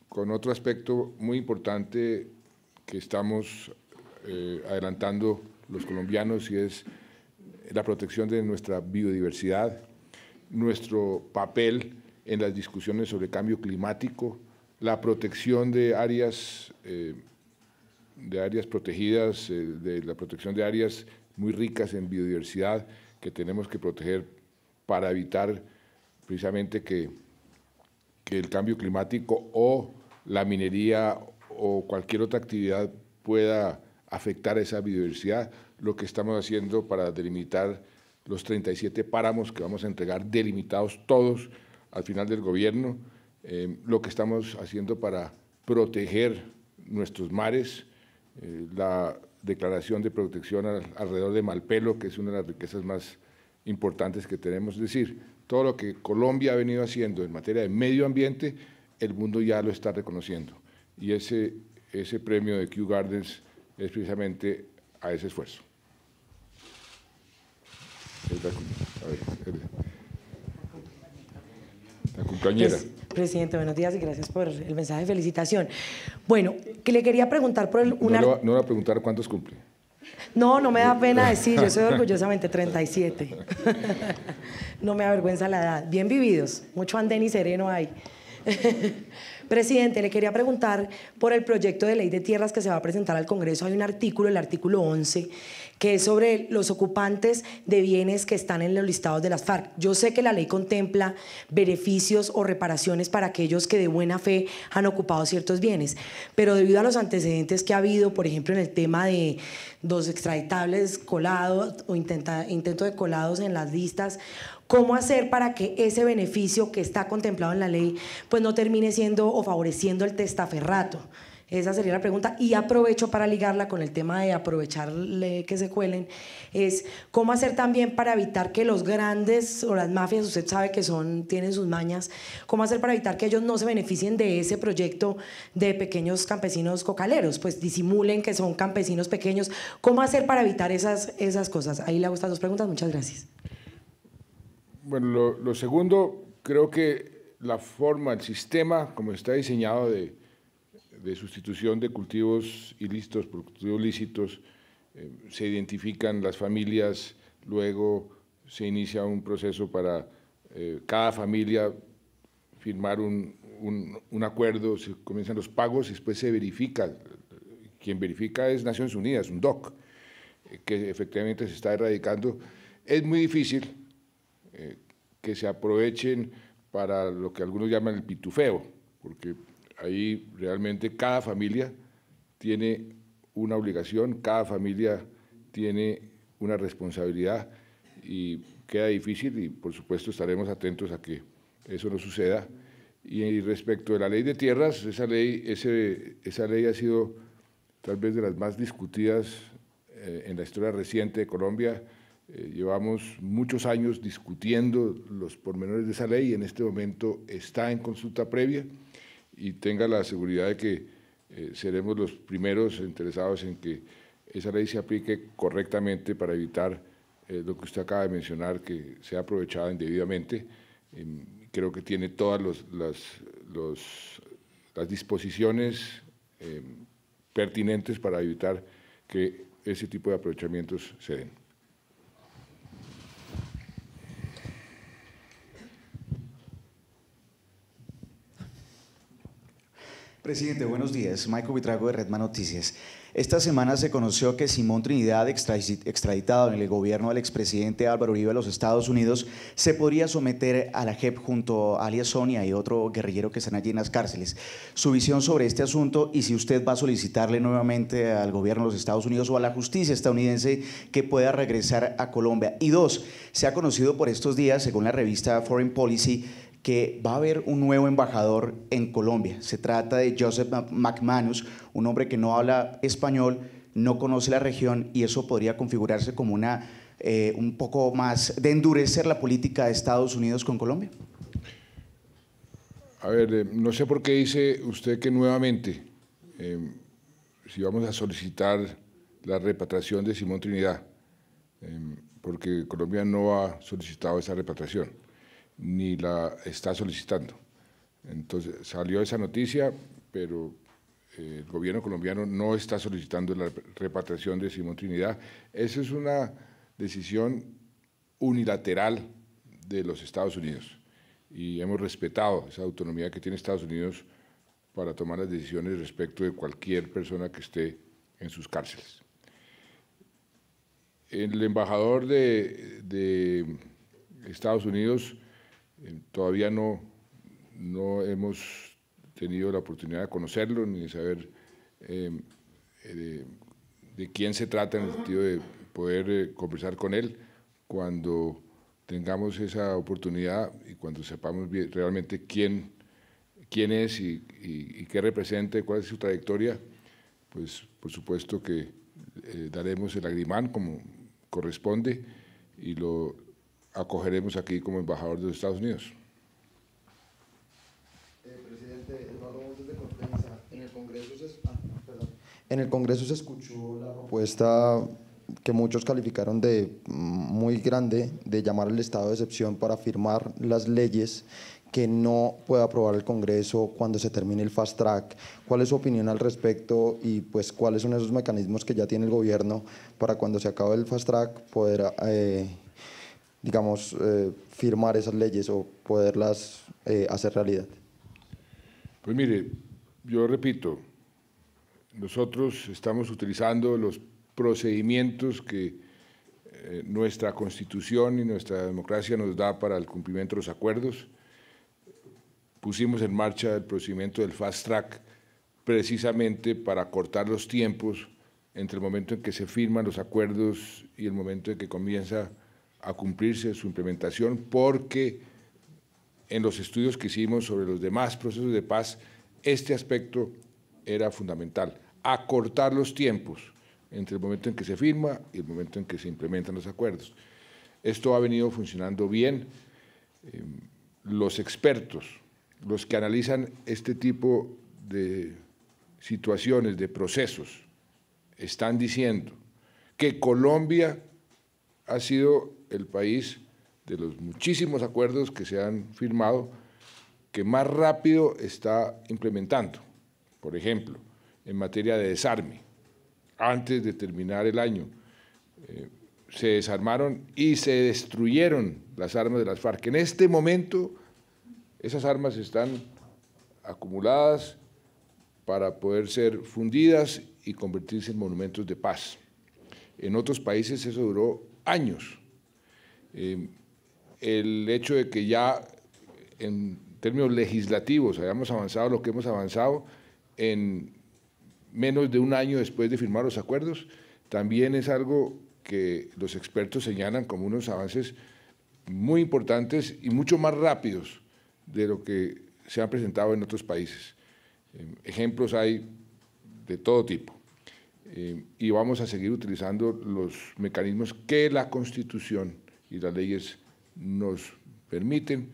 con otro aspecto muy importante que estamos adelantando los colombianos, y es la protección de nuestra biodiversidad, nuestro papel en las discusiones sobre cambio climático, la protección de áreas protegidas, de la protección de áreas muy ricas en biodiversidad que tenemos que proteger para evitar precisamente que que el cambio climático o la minería o cualquier otra actividad pueda afectar esa biodiversidad. Lo que estamos haciendo para delimitar los 37 páramos que vamos a entregar delimitados todos al final del gobierno, lo que estamos haciendo para proteger nuestros mares, la declaración de protección alrededor de Malpelo, que es una de las riquezas más importantes que tenemos. Es decir, todo lo que Colombia ha venido haciendo en materia de medio ambiente, el mundo ya lo está reconociendo. Y ese premio de Kew Gardens es precisamente a ese esfuerzo. La compañera. Presidente, buenos días y gracias por el mensaje de felicitación. Bueno, que le quería preguntar por No le va a preguntar cuántos cumple. No, no me da pena decir, yo soy orgullosamente 37. No me avergüenza la edad. Bien vividos, mucho andén y sereno hay. Presidente, le quería preguntar por el proyecto de ley de tierras que se va a presentar al Congreso. Hay un artículo, el artículo 11, que es sobre los ocupantes de bienes que están en los listados de las FARC. Yo sé que la ley contempla beneficios o reparaciones para aquellos que de buena fe han ocupado ciertos bienes, pero debido a los antecedentes que ha habido, por ejemplo, en el tema de los extraditables colados o intento de colados en las listas, ¿cómo hacer para que ese beneficio que está contemplado en la ley pues no termine siendo o favoreciendo el testaferrato? Esa sería la pregunta. Y aprovecho para ligarla con el tema de aprovecharle que se cuelen, es cómo hacer también para evitar que los grandes o las mafias, usted sabe que tienen sus mañas, cómo hacer para evitar que ellos no se beneficien de ese proyecto de pequeños campesinos cocaleros, pues disimulen que son campesinos pequeños. ¿Cómo hacer para evitar esas cosas? Ahí le hago estas dos preguntas. Muchas gracias. Bueno, lo segundo, creo que la forma, el sistema, como está diseñado de sustitución de cultivos ilícitos por cultivos lícitos, se identifican las familias, luego se inicia un proceso para cada familia firmar un acuerdo, se comienzan los pagos y después se verifica. Quien verifica es Naciones Unidas, un DOC, que efectivamente se está erradicando. Es muy difícil que se aprovechen para lo que algunos llaman el pitufeo, porque ahí realmente cada familia tiene una obligación, cada familia tiene una responsabilidad y queda difícil y por supuesto estaremos atentos a que eso no suceda. Y respecto de la ley de tierras, esa ley ha sido tal vez de las más discutidas en la historia reciente de Colombia. Llevamos muchos años discutiendo los pormenores de esa ley y en este momento está en consulta previa y tenga la seguridad de que seremos los primeros interesados en que esa ley se aplique correctamente para evitar lo que usted acaba de mencionar, que sea aprovechada indebidamente. Creo que tiene todas las disposiciones pertinentes para evitar que ese tipo de aprovechamientos se den. Presidente, buenos días. Michael Vitrago de Redman Noticias. Esta semana se conoció que Simón Trinidad, extraditado en el gobierno del expresidente Álvaro Uribe a los Estados Unidos, se podría someter a la JEP junto a alias Sonia y otro guerrillero que están allí en las cárceles. Su visión sobre este asunto y si usted va a solicitarle nuevamente al gobierno de los Estados Unidos o a la justicia estadounidense que pueda regresar a Colombia. Y dos, se ha conocido por estos días, según la revista Foreign Policy, que va a haber un nuevo embajador en Colombia. Se trata de Joseph McManus, un hombre que no habla español, no conoce la región y eso podría configurarse como un poco más de endurecer la política de Estados Unidos con Colombia. A ver, no sé por qué dice usted que nuevamente, si vamos a solicitar la repatriación de Simón Trinidad, porque Colombia no ha solicitado esa repatriación ni la está solicitando. Entonces salió esa noticia, pero el gobierno colombiano no está solicitando la repatriación de Simón Trinidad. Esa es una decisión unilateral de los Estados Unidos y hemos respetado esa autonomía que tiene Estados Unidos para tomar las decisiones respecto de cualquier persona que esté en sus cárceles. El embajador de Estados Unidos todavía no no hemos tenido la oportunidad de conocerlo ni de saber de quién se trata, en el sentido de poder conversar con él. Cuando tengamos esa oportunidad y cuando sepamos realmente quién es y qué representa, cuál es su trayectoria, pues por supuesto que daremos el agrimán como corresponde y lo acogeremos aquí como embajador de los Estados Unidos. Presidente, Eduardo Montes de Corpensa, en el Congreso se escuchó la propuesta que muchos calificaron de muy grande de llamar al estado de excepción para firmar las leyes que no pueda aprobar el Congreso cuando se termine el fast track. ¿Cuál es su opinión al respecto y pues cuáles son esos mecanismos que ya tiene el gobierno para cuando se acabe el fast track poder, firmar esas leyes o poderlas hacer realidad? Pues mire, yo repito, nosotros estamos utilizando los procedimientos que nuestra Constitución y nuestra democracia nos da para el cumplimiento de los acuerdos. Pusimos en marcha el procedimiento del fast track precisamente para cortar los tiempos entre el momento en que se firman los acuerdos y el momento en que comienza a cumplirse su implementación, porque en los estudios que hicimos sobre los demás procesos de paz, este aspecto era fundamental, acortar los tiempos entre el momento en que se firma y el momento en que se implementan los acuerdos. Esto ha venido funcionando bien. Los expertos, los que analizan este tipo de situaciones, de procesos, están diciendo que Colombia ha sido el país de los muchísimos acuerdos que se han firmado que más rápido está implementando. Por ejemplo, en materia de desarme, antes de terminar el año, se desarmaron y se destruyeron las armas de las FARC. En este momento, esas armas están acumuladas para poder ser fundidas y convertirse en monumentos de paz. En otros países eso duró años. El hecho de que ya en términos legislativos hayamos avanzado lo que hemos avanzado en menos de un año después de firmar los acuerdos, también es algo que los expertos señalan como unos avances muy importantes y mucho más rápidos de lo que se han presentado en otros países. Ejemplos hay de todo tipo y vamos a seguir utilizando los mecanismos que la Constitución y las leyes nos permiten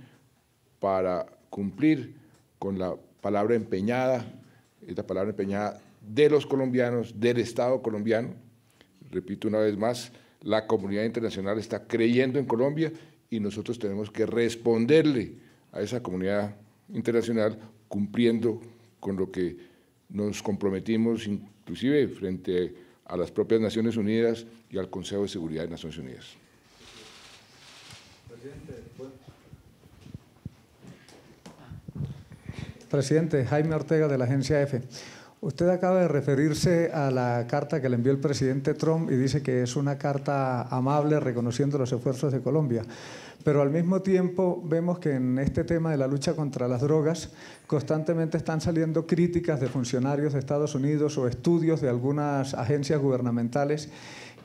para cumplir con la palabra empeñada, esta palabra empeñada de los colombianos, del Estado colombiano. Repito una vez más, la comunidad internacional está creyendo en Colombia y nosotros tenemos que responderle a esa comunidad internacional cumpliendo con lo que nos comprometimos inclusive frente a las propias Naciones Unidas y al Consejo de Seguridad de Naciones Unidas. Presidente, Jaime Ortega de la agencia EFE. Usted acaba de referirse a la carta que le envió el presidente Trump y dice que es una carta amable reconociendo los esfuerzos de Colombia. Pero al mismo tiempo vemos que en este tema de la lucha contra las drogas constantemente están saliendo críticas de funcionarios de Estados Unidos o estudios de algunas agencias gubernamentales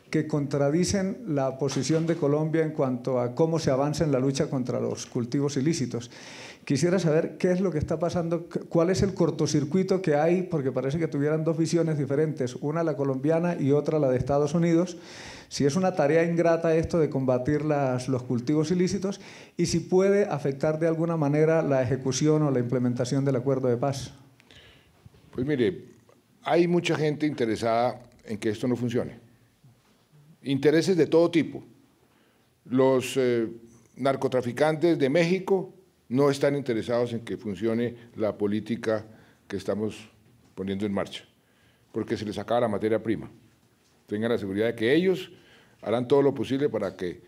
que contradicen la posición de Colombia en cuanto a cómo se avanza en la lucha contra los cultivos ilícitos. Quisiera saber qué es lo que está pasando, cuál es el cortocircuito que hay, porque parece que tuvieran dos visiones diferentes, una la colombiana y otra la de Estados Unidos, si es una tarea ingrata esto de combatir los cultivos ilícitos y si puede afectar de alguna manera la ejecución o la implementación del acuerdo de paz. Pues mire, hay mucha gente interesada en que esto no funcione. Intereses de todo tipo. Los narcotraficantes de México no están interesados en que funcione la política que estamos poniendo en marcha, porque se les acaba la materia prima. Tengan la seguridad de que ellos harán todo lo posible para que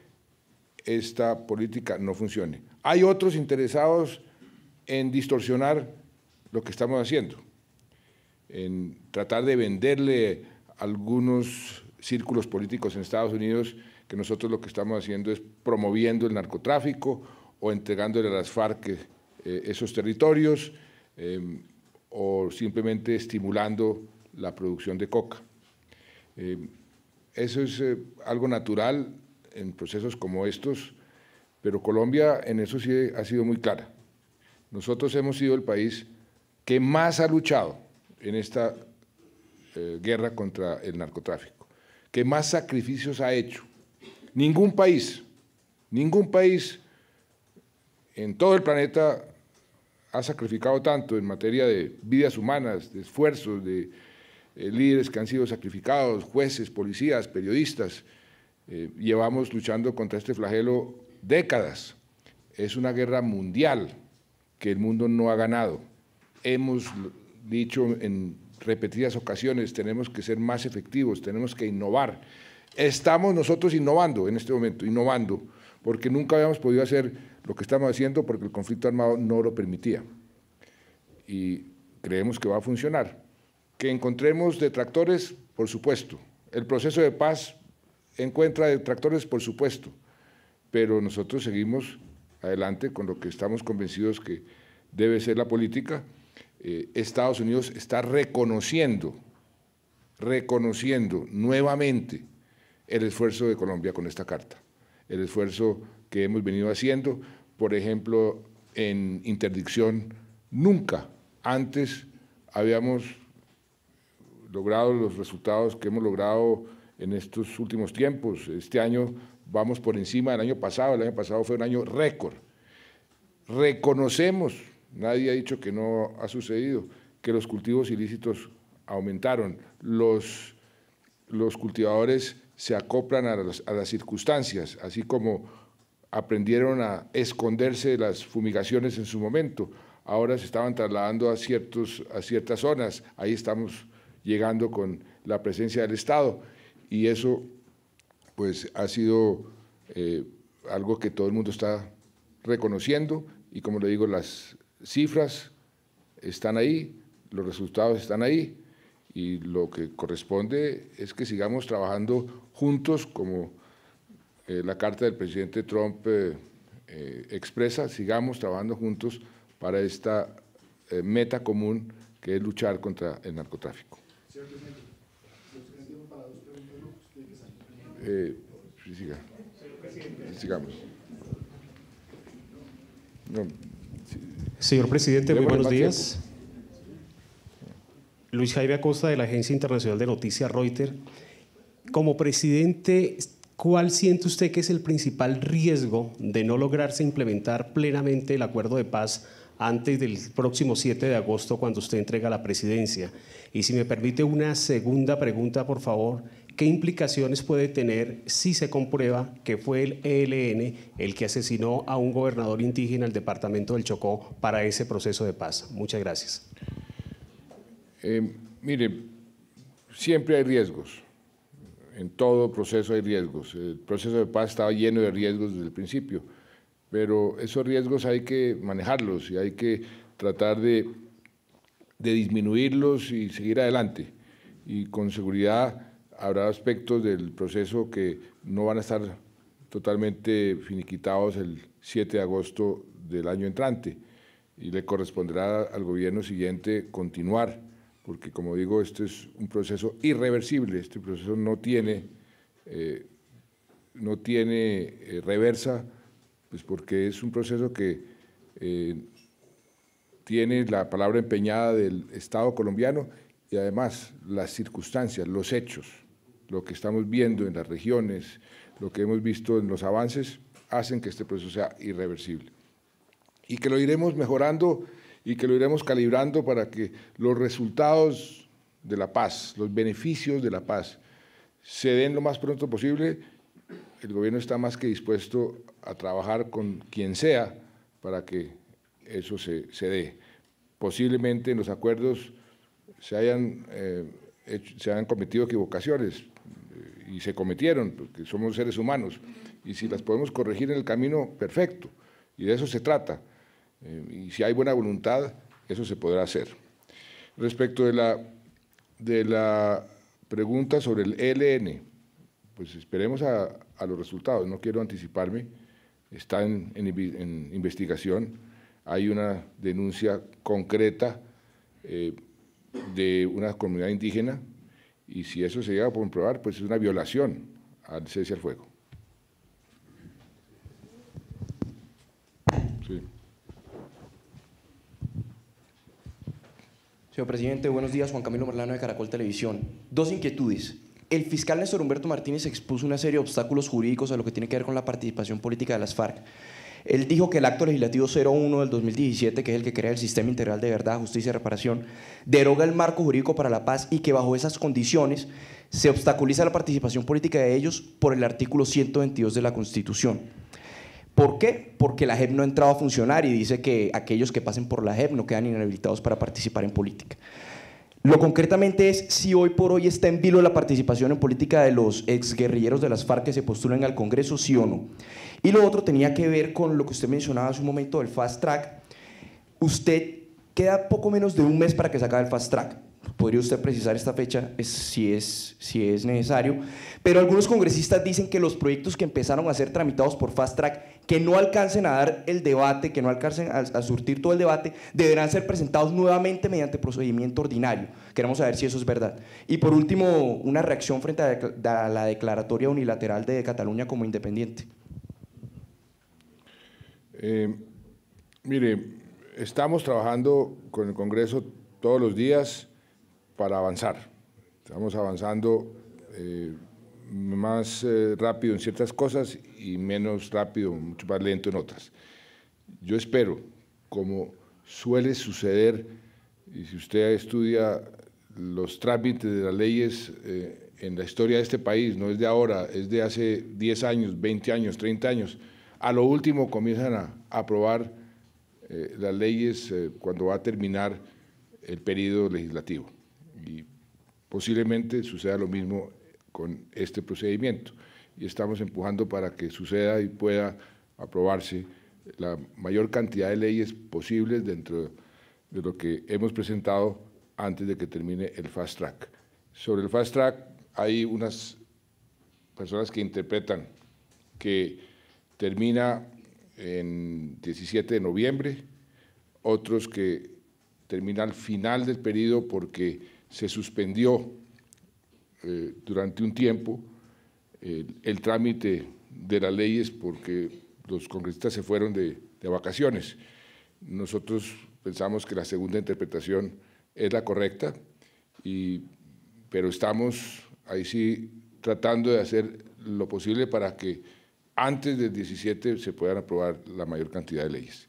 esta política no funcione. Hay otros interesados en distorsionar lo que estamos haciendo, en tratar de venderle a algunos círculos políticos en Estados Unidos que nosotros lo que estamos haciendo es promoviendo el narcotráfico o entregándole a las FARC esos territorios o simplemente estimulando la producción de coca. Eso es algo natural en procesos como estos, pero Colombia en eso sí ha sido muy clara. Nosotros hemos sido el país que más ha luchado en esta guerra contra el narcotráfico, que más sacrificios ha hecho. Ningún país en todo el planeta ha sacrificado tanto en materia de vidas humanas, de esfuerzos, de líderes que han sido sacrificados, jueces, policías, periodistas. Llevamos luchando contra este flagelo décadas. Es una guerra mundial que el mundo no ha ganado. Hemos dicho en repetidas ocasiones, tenemos que ser más efectivos, tenemos que innovar. Estamos nosotros innovando en este momento, porque nunca habíamos podido hacer lo que estamos haciendo porque el conflicto armado no lo permitía. Y creemos que va a funcionar. Que encontremos detractores, por supuesto. El proceso de paz encuentra detractores, por supuesto, pero nosotros seguimos adelante con lo que estamos convencidos que debe ser la política. Estados Unidos está reconociendo nuevamente el esfuerzo de Colombia con esta carta, el esfuerzo que hemos venido haciendo, por ejemplo, en interdicción. Nunca antes habíamos logrado los resultados que hemos logrado en estos últimos tiempos. Este año vamos por encima del año pasado. El año pasado fue un año récord. Reconocemos, nadie ha dicho que no ha sucedido, que los cultivos ilícitos aumentaron. Los cultivadores se acoplan a las circunstancias, así como aprendieron a esconderse de las fumigaciones en su momento. Ahora se estaban trasladando a ciertas zonas. Ahí estamos llegando con la presencia del Estado, y eso pues ha sido algo que todo el mundo está reconociendo, y como le digo, las cifras están ahí, los resultados están ahí, y lo que corresponde es que sigamos trabajando juntos, como la carta del presidente Trump expresa, sigamos trabajando juntos para esta meta común que es luchar contra el narcotráfico. Sigamos. No, Señor presidente, muy buenos días. Luis Jaime Acosta, de la Agencia Internacional de Noticias Reuters. Como presidente, ¿cuál siente usted que es el principal riesgo de no lograrse implementar plenamente el acuerdo de paz antes del próximo 7 de agosto, cuando usted entrega la presidencia? Y si me permite una segunda pregunta, por favor, ¿qué implicaciones puede tener si se comprueba que fue el ELN el que asesinó a un gobernador indígena del departamento del Chocó para ese proceso de paz? Muchas gracias. Mire, siempre hay riesgos. En todo proceso hay riesgos. El proceso de paz estaba lleno de riesgos desde el principio, pero esos riesgos hay que manejarlos y hay que tratar de disminuirlos y seguir adelante. Y con seguridad habrá aspectos del proceso que no van a estar totalmente finiquitados el 7 de agosto del año entrante, y le corresponderá al gobierno siguiente continuar, porque, como digo, este es un proceso irreversible. Este proceso no tiene reversa, pues porque es un proceso que tiene la palabra empeñada del Estado colombiano, y además las circunstancias, los hechos, lo que estamos viendo en las regiones, lo que hemos visto en los avances, hacen que este proceso sea irreversible. Y que lo iremos mejorando y que lo iremos calibrando para que los resultados de la paz, los beneficios de la paz, se den lo más pronto posible. El gobierno está más que dispuesto a trabajar con quien sea para que eso se dé. Posiblemente en los acuerdos se hayan cometido equivocaciones, y se cometieron, porque somos seres humanos, y si las podemos corregir en el camino, perfecto, y de eso se trata. Y si hay buena voluntad, eso se podrá hacer. Respecto de la pregunta sobre el ELN, pues esperemos a los resultados. No quiero anticiparme, está en investigación. hay una denuncia concreta de una comunidad indígena, y si eso se llega a comprobar, pues es una violación al cese al fuego. Sí. Señor presidente, buenos días. Juan Camilo Merlano de Caracol Televisión. Dos inquietudes. El fiscal Néstor Humberto Martínez expuso una serie de obstáculos jurídicos a lo que tiene que ver con la participación política de las FARC. Él dijo que el acto legislativo 01 del 2017, que es el que crea el Sistema Integral de Verdad, Justicia y Reparación, deroga el marco jurídico para la paz y que bajo esas condiciones se obstaculiza la participación política de ellos por el artículo 122 de la Constitución. ¿Por qué? Porque la JEP no ha entrado a funcionar y dice que aquellos que pasen por la JEP no quedan inhabilitados para participar en política. Lo concretamente es si hoy por hoy está en vilo la participación en política de los exguerrilleros de las FARC que se postulan al Congreso, sí o no. Y lo otro tenía que ver con lo que usted mencionaba hace un momento del Fast Track. Usted queda poco menos de un mes para que se acabe el Fast Track. ¿Podría usted precisar esta fecha si es necesario? Pero algunos congresistas dicen que los proyectos que empezaron a ser tramitados por Fast Track, que no alcancen a dar el debate, que no alcancen a surtir todo el debate, deberán ser presentados nuevamente mediante procedimiento ordinario. Queremos saber si eso es verdad. Y por último, una reacción frente a la declaratoria unilateral de Cataluña como independiente. Mire, estamos trabajando con el Congreso todos los días para avanzar. Estamos avanzando más rápido en ciertas cosas y menos rápido, mucho más lento en otras. Yo espero, como suele suceder, y si usted estudia los trámites de las leyes en la historia de este país, no es de ahora, es de hace 10 años, 20 años, 30 años, a lo último comienzan a aprobar las leyes cuando va a terminar el periodo legislativo. Y posiblemente suceda lo mismo con este procedimiento. Y estamos empujando para que suceda y pueda aprobarse la mayor cantidad de leyes posibles dentro de lo que hemos presentado antes de que termine el Fast Track. Sobre el Fast Track hay unas personas que interpretan que termina en 17 de noviembre, otros que termina al final del periodo porque se suspendió durante un tiempo el trámite de las leyes porque los congresistas se fueron de vacaciones. Nosotros pensamos que la segunda interpretación es la correcta, pero estamos ahí sí tratando de hacer lo posible para que antes del 17 se puedan aprobar la mayor cantidad de leyes.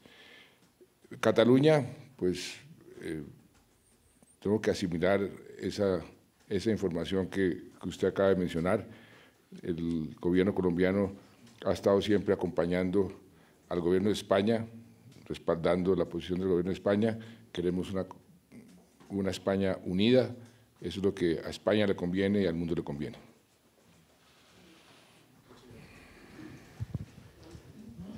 Cataluña, pues tengo que asimilar esa información que usted acaba de mencionar. El gobierno colombiano ha estado siempre acompañando al gobierno de España, respaldando la posición del gobierno de España. Queremos una España unida, eso es lo que a España le conviene y al mundo le conviene.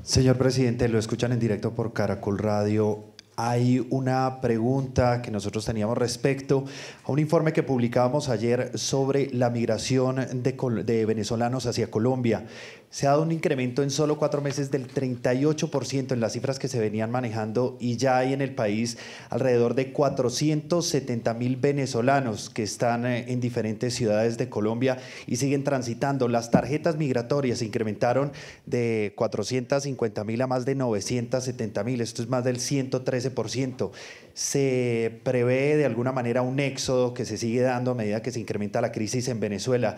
Señor presidente, lo escuchan en directo por Caracol Radio. Hay una pregunta que nosotros teníamos respecto a un informe que publicábamos ayer sobre la migración de venezolanos hacia Colombia. Se ha dado un incremento en solo 4 meses del 38% en las cifras que se venían manejando y ya hay en el país alrededor de 470.000 venezolanos que están en diferentes ciudades de Colombia y siguen transitando. Las tarjetas migratorias se incrementaron de 450.000 a más de 970.000, esto es más del 113%. Se prevé de alguna manera un éxodo que se sigue dando a medida que se incrementa la crisis en Venezuela.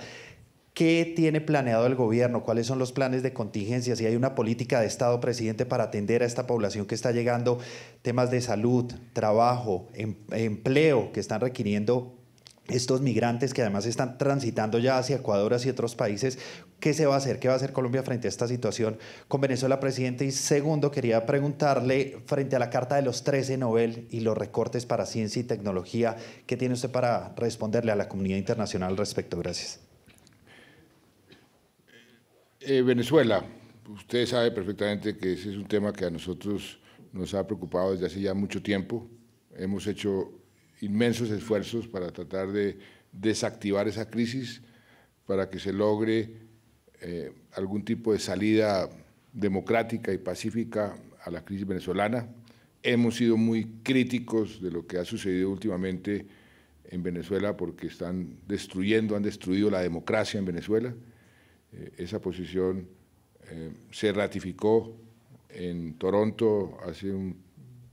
¿Qué tiene planeado el gobierno? ¿Cuáles son los planes de contingencia? Si hay una política de Estado, presidente, para atender a esta población que está llegando, temas de salud, trabajo, empleo que están requiriendo estos migrantes que además están transitando ya hacia Ecuador, hacia otros países. ¿Qué se va a hacer? ¿Qué va a hacer Colombia frente a esta situación con Venezuela, presidente? Y segundo, quería preguntarle, frente a la Carta de los 13 Nobel y los recortes para ciencia y tecnología, ¿qué tiene usted para responderle a la comunidad internacional al respecto? Gracias. Venezuela, usted sabe perfectamente que ese es un tema que a nosotros nos ha preocupado desde hace ya mucho tiempo. Hemos hecho inmensos esfuerzos para tratar de desactivar esa crisis, para que se logre algún tipo de salida democrática y pacífica a la crisis venezolana. hemos sido muy críticos de lo que ha sucedido últimamente en Venezuela porque han destruido la democracia en Venezuela. Esa posición se ratificó en Toronto hace un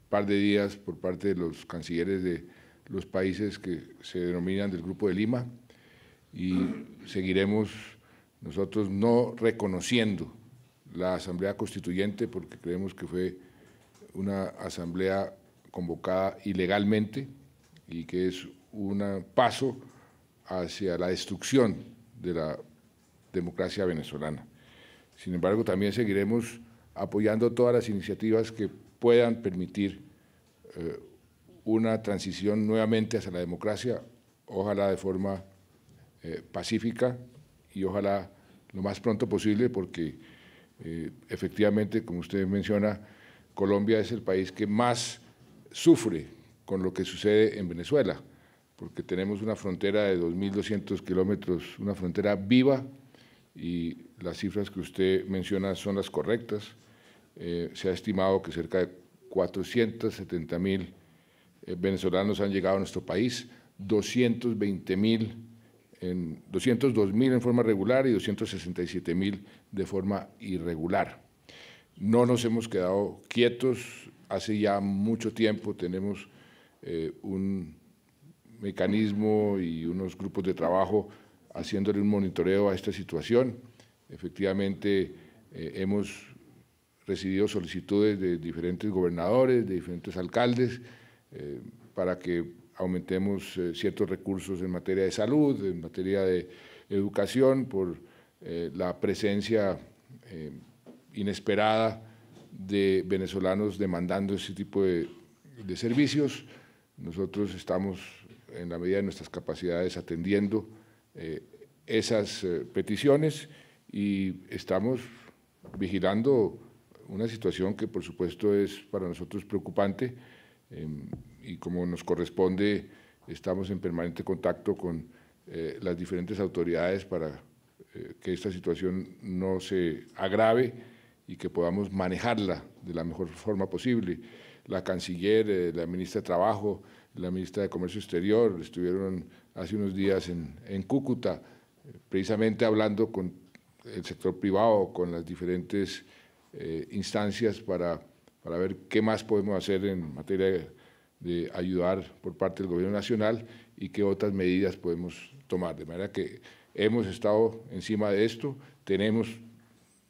par de días por parte de los cancilleres de los países que se denominan del Grupo de Lima, y seguiremos nosotros no reconociendo la Asamblea Constituyente porque creemos que fue una asamblea convocada ilegalmente y que es un paso hacia la destrucción de la democracia venezolana. Sin embargo, también seguiremos apoyando todas las iniciativas que puedan permitir una transición nuevamente hacia la democracia, ojalá de forma pacífica y ojalá lo más pronto posible, porque efectivamente, como usted menciona, Colombia es el país que más sufre con lo que sucede en Venezuela, porque tenemos una frontera de 2.200 kilómetros, una frontera viva, y las cifras que usted menciona son las correctas. Se ha estimado que cerca de 470.000 venezolanos han llegado a nuestro país, 202.000 en forma regular y 267.000 de forma irregular. No nos hemos quedado quietos, hace ya mucho tiempo tenemos un mecanismo y unos grupos de trabajo haciéndole un monitoreo a esta situación. Efectivamente, hemos recibido solicitudes de diferentes gobernadores, de diferentes alcaldes, para que aumentemos ciertos recursos en materia de salud, en materia de educación, por la presencia inesperada de venezolanos demandando ese tipo de servicios. Nosotros estamos, en la medida de nuestras capacidades, atendiendo esas peticiones y estamos vigilando una situación que, por supuesto, es para nosotros preocupante, y como nos corresponde, estamos en permanente contacto con las diferentes autoridades para que esta situación no se agrave y que podamos manejarla de la mejor forma posible. La canciller, la ministra de Trabajo, la ministra de Comercio Exterior estuvieron hace unos días en Cúcuta, precisamente hablando con el sector privado, con las diferentes instancias para ver qué más podemos hacer en materia de ayudar por parte del Gobierno Nacional y qué otras medidas podemos tomar. De manera que hemos estado encima de esto, tenemos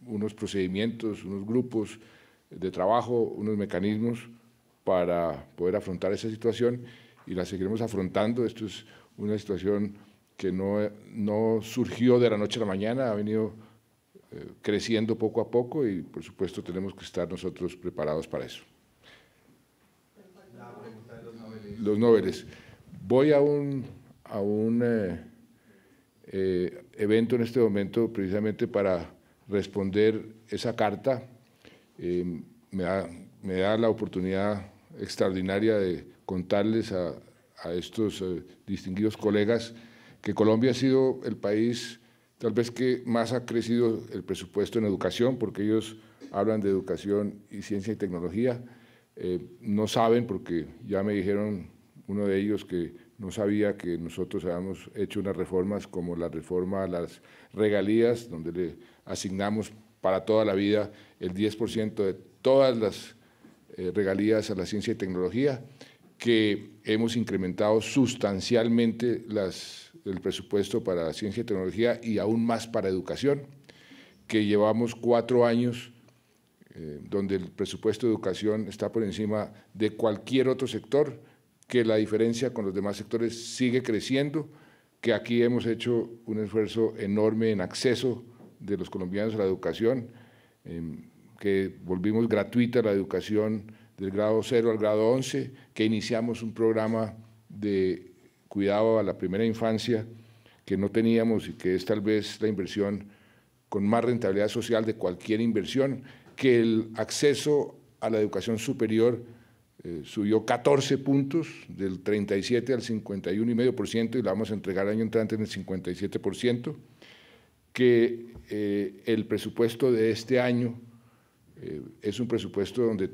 unos procedimientos, unos grupos de trabajo, unos mecanismos para poder afrontar esa situación y la seguiremos afrontando. Esto es una situación que no surgió de la noche a la mañana, ha venido creciendo poco a poco y, por supuesto, tenemos que estar nosotros preparados para eso. Los Nobeles. Voy a un evento en este momento precisamente para responder esa carta. Me da la oportunidad extraordinaria de contarles a estos distinguidos colegas que Colombia ha sido el país tal vez que más ha crecido el presupuesto en educación, porque ellos hablan de educación y ciencia y tecnología. No saben, porque ya me dijeron uno de ellos que no sabía que nosotros habíamos hecho unas reformas como la reforma a las regalías, donde le asignamos para toda la vida el 10% de todas las regalías a la ciencia y tecnología, que hemos incrementado sustancialmente el presupuesto para ciencia y tecnología y aún más para educación, que llevamos 4 años donde el presupuesto de educación está por encima de cualquier otro sector, que la diferencia con los demás sectores sigue creciendo, que aquí hemos hecho un esfuerzo enorme en acceso de los colombianos a la educación, que volvimos gratuita la educación del grado 0 al grado 11, que iniciamos un programa de cuidado a la primera infancia que no teníamos y que es tal vez la inversión con más rentabilidad social de cualquier inversión, que el acceso a la educación superior subió 14 puntos, del 37 al 51,5%, y la vamos a entregar el año entrante en el 57%, que el presupuesto de este año es un presupuesto donde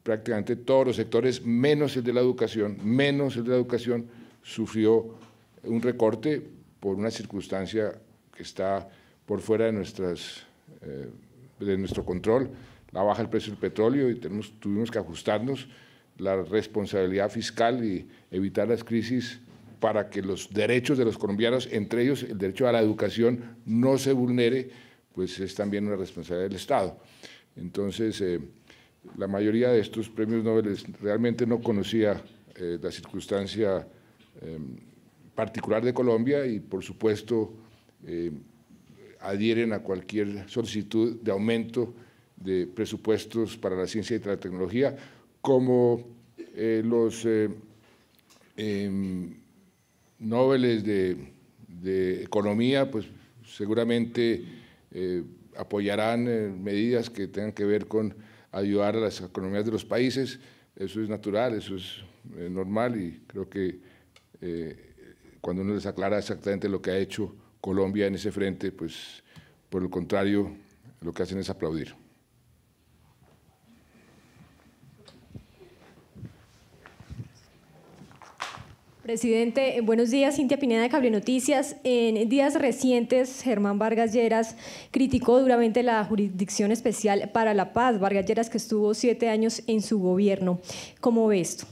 prácticamente todos los sectores, menos el de la educación, sufrió un recorte por una circunstancia que está por fuera de nuestro control, la baja del precio del petróleo, y tuvimos que ajustarnos la responsabilidad fiscal y evitar las crisis para que los derechos de los colombianos, entre ellos el derecho a la educación, no se vulnere, pues es también una responsabilidad del Estado. Entonces, la mayoría de estos premios Nobel realmente no conocía la circunstancia particular de Colombia y, por supuesto, adhieren a cualquier solicitud de aumento de presupuestos para la ciencia y la tecnología, como los Nobeles de Economía, pues seguramente apoyarán medidas que tengan que ver con ayudar a las economías de los países. Eso es natural, eso es normal, y creo que cuando uno les aclara exactamente lo que ha hecho Colombia en ese frente, pues por el contrario, lo que hacen es aplaudir. Presidente, buenos días. Cintia Pineda de Cable Noticias. En días recientes, Germán Vargas Lleras criticó duramente la Jurisdicción Especial para la Paz. Vargas Lleras, que estuvo 7 años en su gobierno. ¿Cómo ve esto?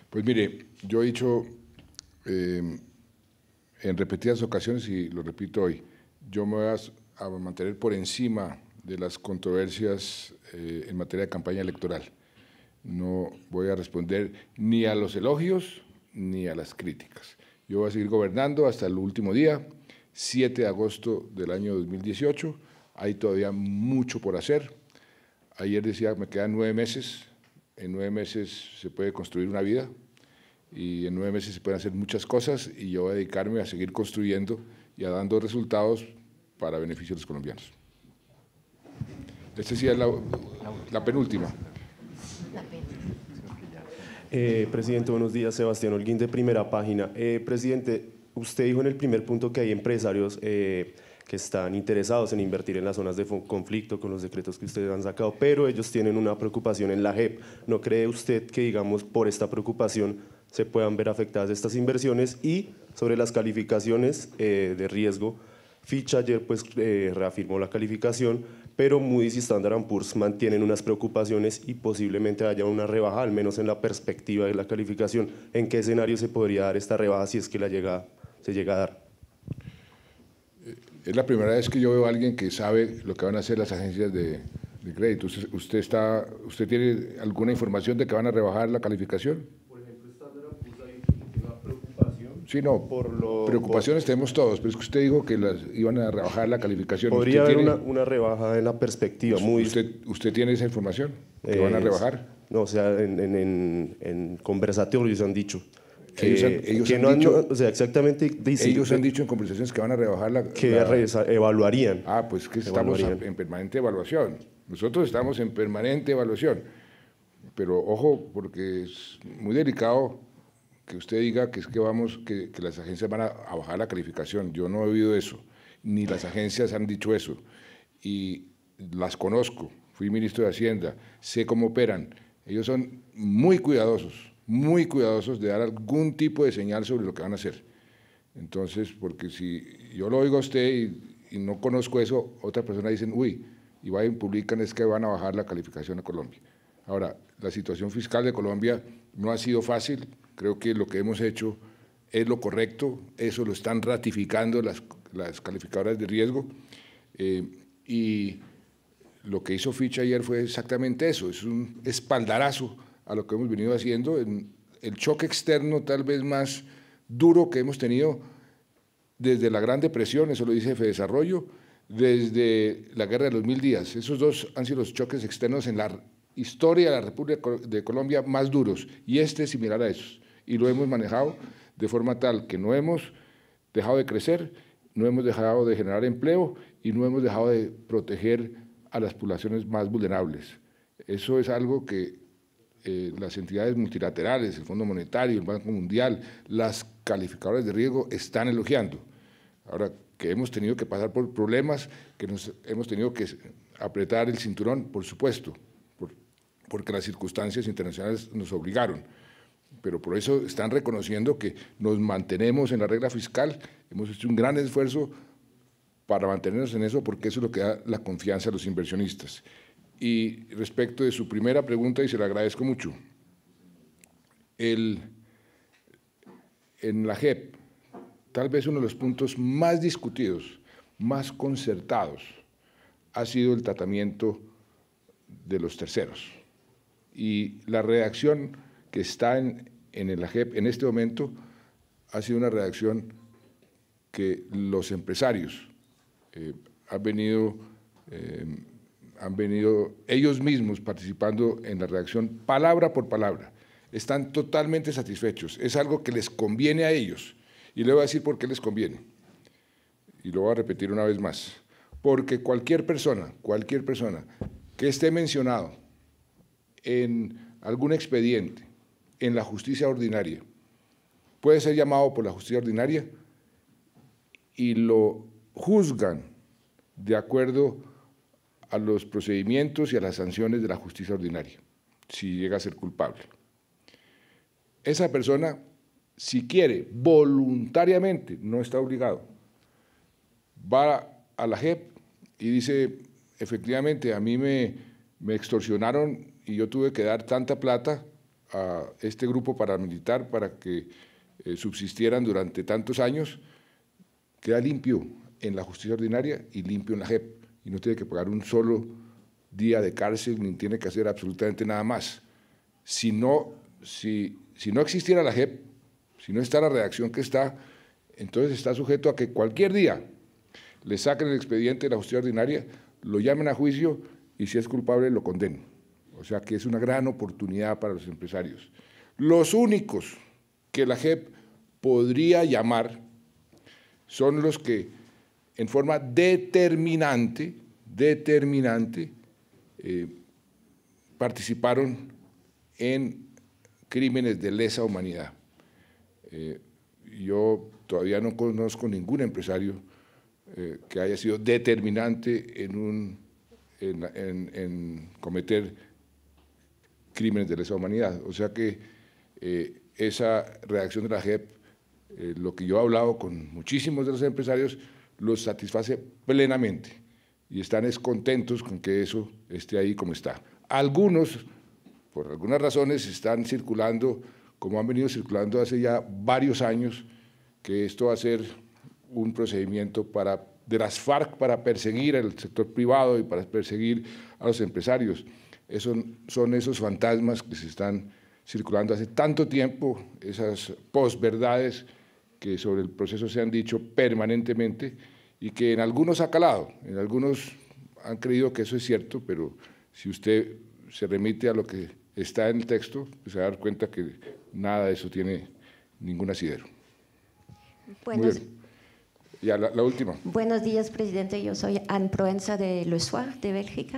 Pues mire, yo he dicho en repetidas ocasiones, y lo repito hoy, yo me voy a mantener por encima de las controversias en materia de campaña electoral. No voy a responder ni a los elogios ni a las críticas. Yo voy a seguir gobernando hasta el último día, 7 de agosto del año 2018. Hay todavía mucho por hacer. Ayer decía, me quedan 9 meses. En 9 meses se puede construir una vida y en 9 meses se pueden hacer muchas cosas, y yo voy a dedicarme a seguir construyendo y a dando resultados para beneficio de los colombianos. Esta sí es la penúltima. Presidente, buenos días. Sebastián Holguín, de Primera Página. Presidente, usted dijo en el primer punto que hay empresarios que están interesados en invertir en las zonas de conflicto con los decretos que ustedes han sacado, pero ellos tienen una preocupación en la JEP. ¿No cree usted que, digamos, por esta preocupación se puedan ver afectadas estas inversiones? Y sobre las calificaciones de riesgo, Fitch ayer pues, reafirmó la calificación, pero Moody's y Standard & Poor's mantienen unas preocupaciones y posiblemente haya una rebaja, al menos en la perspectiva de la calificación. ¿En qué escenario se podría dar esta rebaja si es que se llega a dar? Es la primera vez que yo veo a alguien que sabe lo que van a hacer las agencias de crédito. ¿Usted tiene alguna información de que van a rebajar la calificación? Por ejemplo, Standard & Poor's ha dicho que tiene una preocupación. Sí, no, preocupaciones tenemos todos, pero es que usted dijo que iban a rebajar la calificación. Podría haber una rebaja en la perspectiva. ¿Usted tiene esa información? ¿Que van a rebajar? No, o sea, en conversatorios han dicho. Ellos han dicho, o sea, exactamente dice, ellos han dicho en conversaciones que van a rebajar evaluarían. Ah, pues que estamos en permanente evaluación. Nosotros estamos en permanente evaluación. Pero ojo, porque es muy delicado que usted diga que es que las agencias van a bajar la calificación. Yo no he oído eso, ni las agencias han dicho eso. Y las conozco, fui ministro de Hacienda, sé cómo operan. Ellos son muy cuidadosos de dar algún tipo de señal sobre lo que van a hacer. Entonces, porque si yo lo oigo a usted y no conozco eso, otra persona dicen, uy, y vayan y publican es que van a bajar la calificación a Colombia. Ahora, la situación fiscal de Colombia no ha sido fácil. Creo que lo que hemos hecho es lo correcto, eso lo están ratificando las calificadoras de riesgo, y lo que hizo Fitch ayer fue exactamente eso, es un espaldarazo a lo que hemos venido haciendo, en el choque externo tal vez más duro que hemos tenido desde la Gran Depresión, eso lo dice Fedesarrollo, desde la Guerra de los 1000 días. Esos dos han sido los choques externos en la historia de la República de Colombia más duros, y este es similar a esos. Y lo hemos manejado de forma tal que no hemos dejado de crecer, no hemos dejado de generar empleo y no hemos dejado de proteger a las poblaciones más vulnerables. Eso es algo que las entidades multilaterales, el Fondo Monetario, el Banco Mundial, las calificadoras de riesgo están elogiando. Ahora, que hemos tenido que pasar por problemas, que hemos tenido que apretar el cinturón, por supuesto, porque las circunstancias internacionales nos obligaron. Pero por eso están reconociendo que nos mantenemos en la regla fiscal, hemos hecho un gran esfuerzo para mantenernos en eso, porque eso es lo que da la confianza a los inversionistas. Y respecto de su primera pregunta, y se la agradezco mucho, en la JEP, tal vez uno de los puntos más discutidos, más concertados, ha sido el tratamiento de los terceros. Y la redacción que está en la JEP en este momento ha sido una redacción que los empresarios han venido ellos mismos participando en la redacción palabra por palabra. Están totalmente satisfechos. Es algo que les conviene a ellos. Y le voy a decir por qué les conviene. Y lo voy a repetir una vez más. Porque cualquier persona que esté mencionado en algún expediente, en la justicia ordinaria, puede ser llamado por la justicia ordinaria y lo juzgan de acuerdo a los procedimientos y a las sanciones de la justicia ordinaria, si llega a ser culpable. Esa persona, si quiere, voluntariamente, no está obligado, va a la JEP y dice, efectivamente, a mí me extorsionaron y yo tuve que dar tanta plata a este grupo paramilitar para que subsistieran durante tantos años, queda limpio en la justicia ordinaria y limpio en la JEP, y no tiene que pagar un solo día de cárcel, ni tiene que hacer absolutamente nada más. Si no existiera la JEP, si no está la redacción que está, entonces está sujeto a que cualquier día le saquen el expediente de la justicia ordinaria, lo llamen a juicio y si es culpable lo condenen. O sea que es una gran oportunidad para los empresarios. Los únicos que la JEP podría llamar son los que en forma determinante participaron en crímenes de lesa humanidad. Yo todavía no conozco ningún empresario que haya sido determinante en cometer crímenes de lesa humanidad. O sea que esa redacción de la JEP, lo que yo he hablado con muchísimos de los empresarios, los satisface plenamente y están contentos con que eso esté ahí como está. Algunos, por algunas razones, están circulando, como han venido circulando hace ya varios años, que esto va a ser un procedimiento de las FARC para perseguir al sector privado y para perseguir a los empresarios. Son esos fantasmas que se están circulando hace tanto tiempo, esas posverdades que sobre el proceso se han dicho permanentemente y que en algunos ha calado, en algunos han creído que eso es cierto, pero si usted se remite a lo que está en el texto, pues se va a dar cuenta que nada de eso tiene ningún asidero. Buenos, ya la última. Buenos días, presidente. Yo soy Anne Proenza de Le Soir, de Bélgica.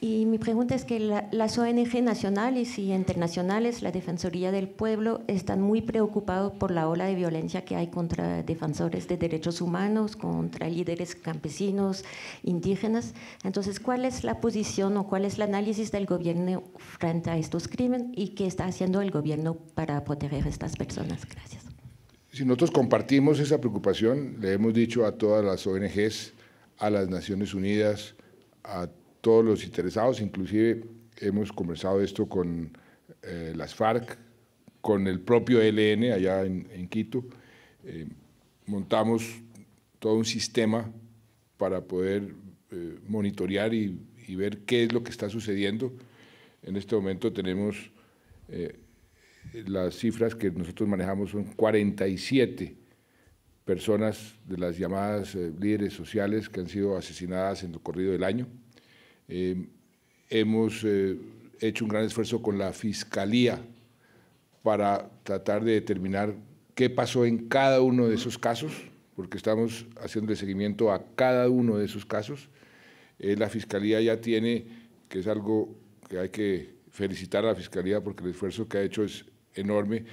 Y mi pregunta es que las ONG nacionales y internacionales, la Defensoría del Pueblo, están muy preocupados por la ola de violencia que hay contra defensores de derechos humanos, contra líderes campesinos, indígenas. Entonces, ¿cuál es la posición o cuál es el análisis del gobierno frente a estos crímenes y qué está haciendo el gobierno para proteger a estas personas? Gracias. Si nosotros compartimos esa preocupación, le hemos dicho a todas las ONGs, a las Naciones Unidas, a todos los interesados, inclusive hemos conversado esto con las FARC, con el propio ELN allá en Quito. Montamos todo un sistema para poder monitorear y ver qué es lo que está sucediendo. En este momento tenemos las cifras que nosotros manejamos, son 47 personas de las llamadas líderes sociales que han sido asesinadas en lo corrido del año. Hemos hecho un gran esfuerzo con la Fiscalía para tratar de determinar qué pasó en cada uno de esos casos, porque estamos haciendo seguimiento a cada uno de esos casos. La Fiscalía ya tiene, que es algo que hay que felicitar a la Fiscalía porque el esfuerzo que ha hecho es enorme,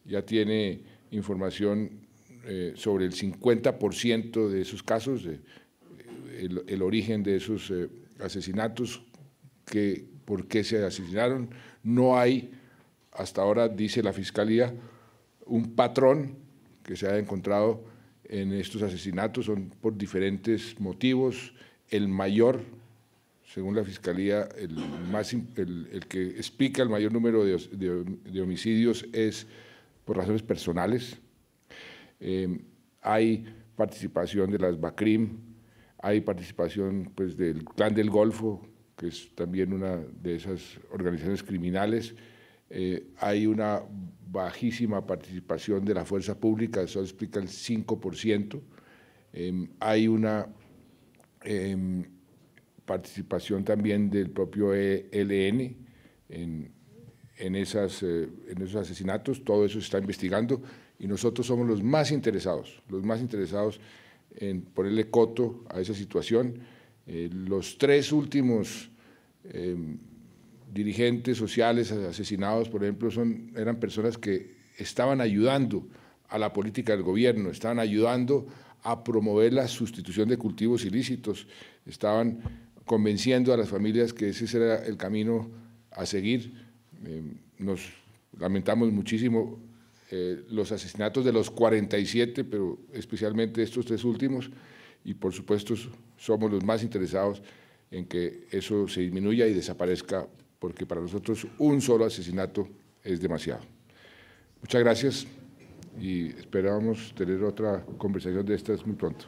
ya tiene información sobre el 50% de esos casos, el origen de esos asesinatos, por qué se asesinaron. No hay, hasta ahora, dice la Fiscalía, un patrón que se ha encontrado en estos asesinatos, son por diferentes motivos. El mayor, según la Fiscalía, el que explica el mayor número de homicidios es por razones personales. Hay participación de las BACRIM, hay participación pues, del Clan del Golfo, que es también una de esas organizaciones criminales. Hay una bajísima participación de la fuerza pública, eso explica el 5%. Hay una participación también del propio ELN en esos asesinatos. Todo eso se está investigando y nosotros somos los más interesados en ponerle coto a esa situación. Los 3 últimos dirigentes sociales asesinados, por ejemplo, eran personas que estaban ayudando a la política del gobierno, estaban ayudando a promover la sustitución de cultivos ilícitos, estaban convenciendo a las familias que ese era el camino a seguir. Nos lamentamos muchísimo los asesinatos de los 47, pero especialmente estos 3 últimos, y por supuesto somos los más interesados en que eso se disminuya y desaparezca, porque para nosotros un solo asesinato es demasiado. Muchas gracias y esperamos tener otra conversación de estas muy pronto.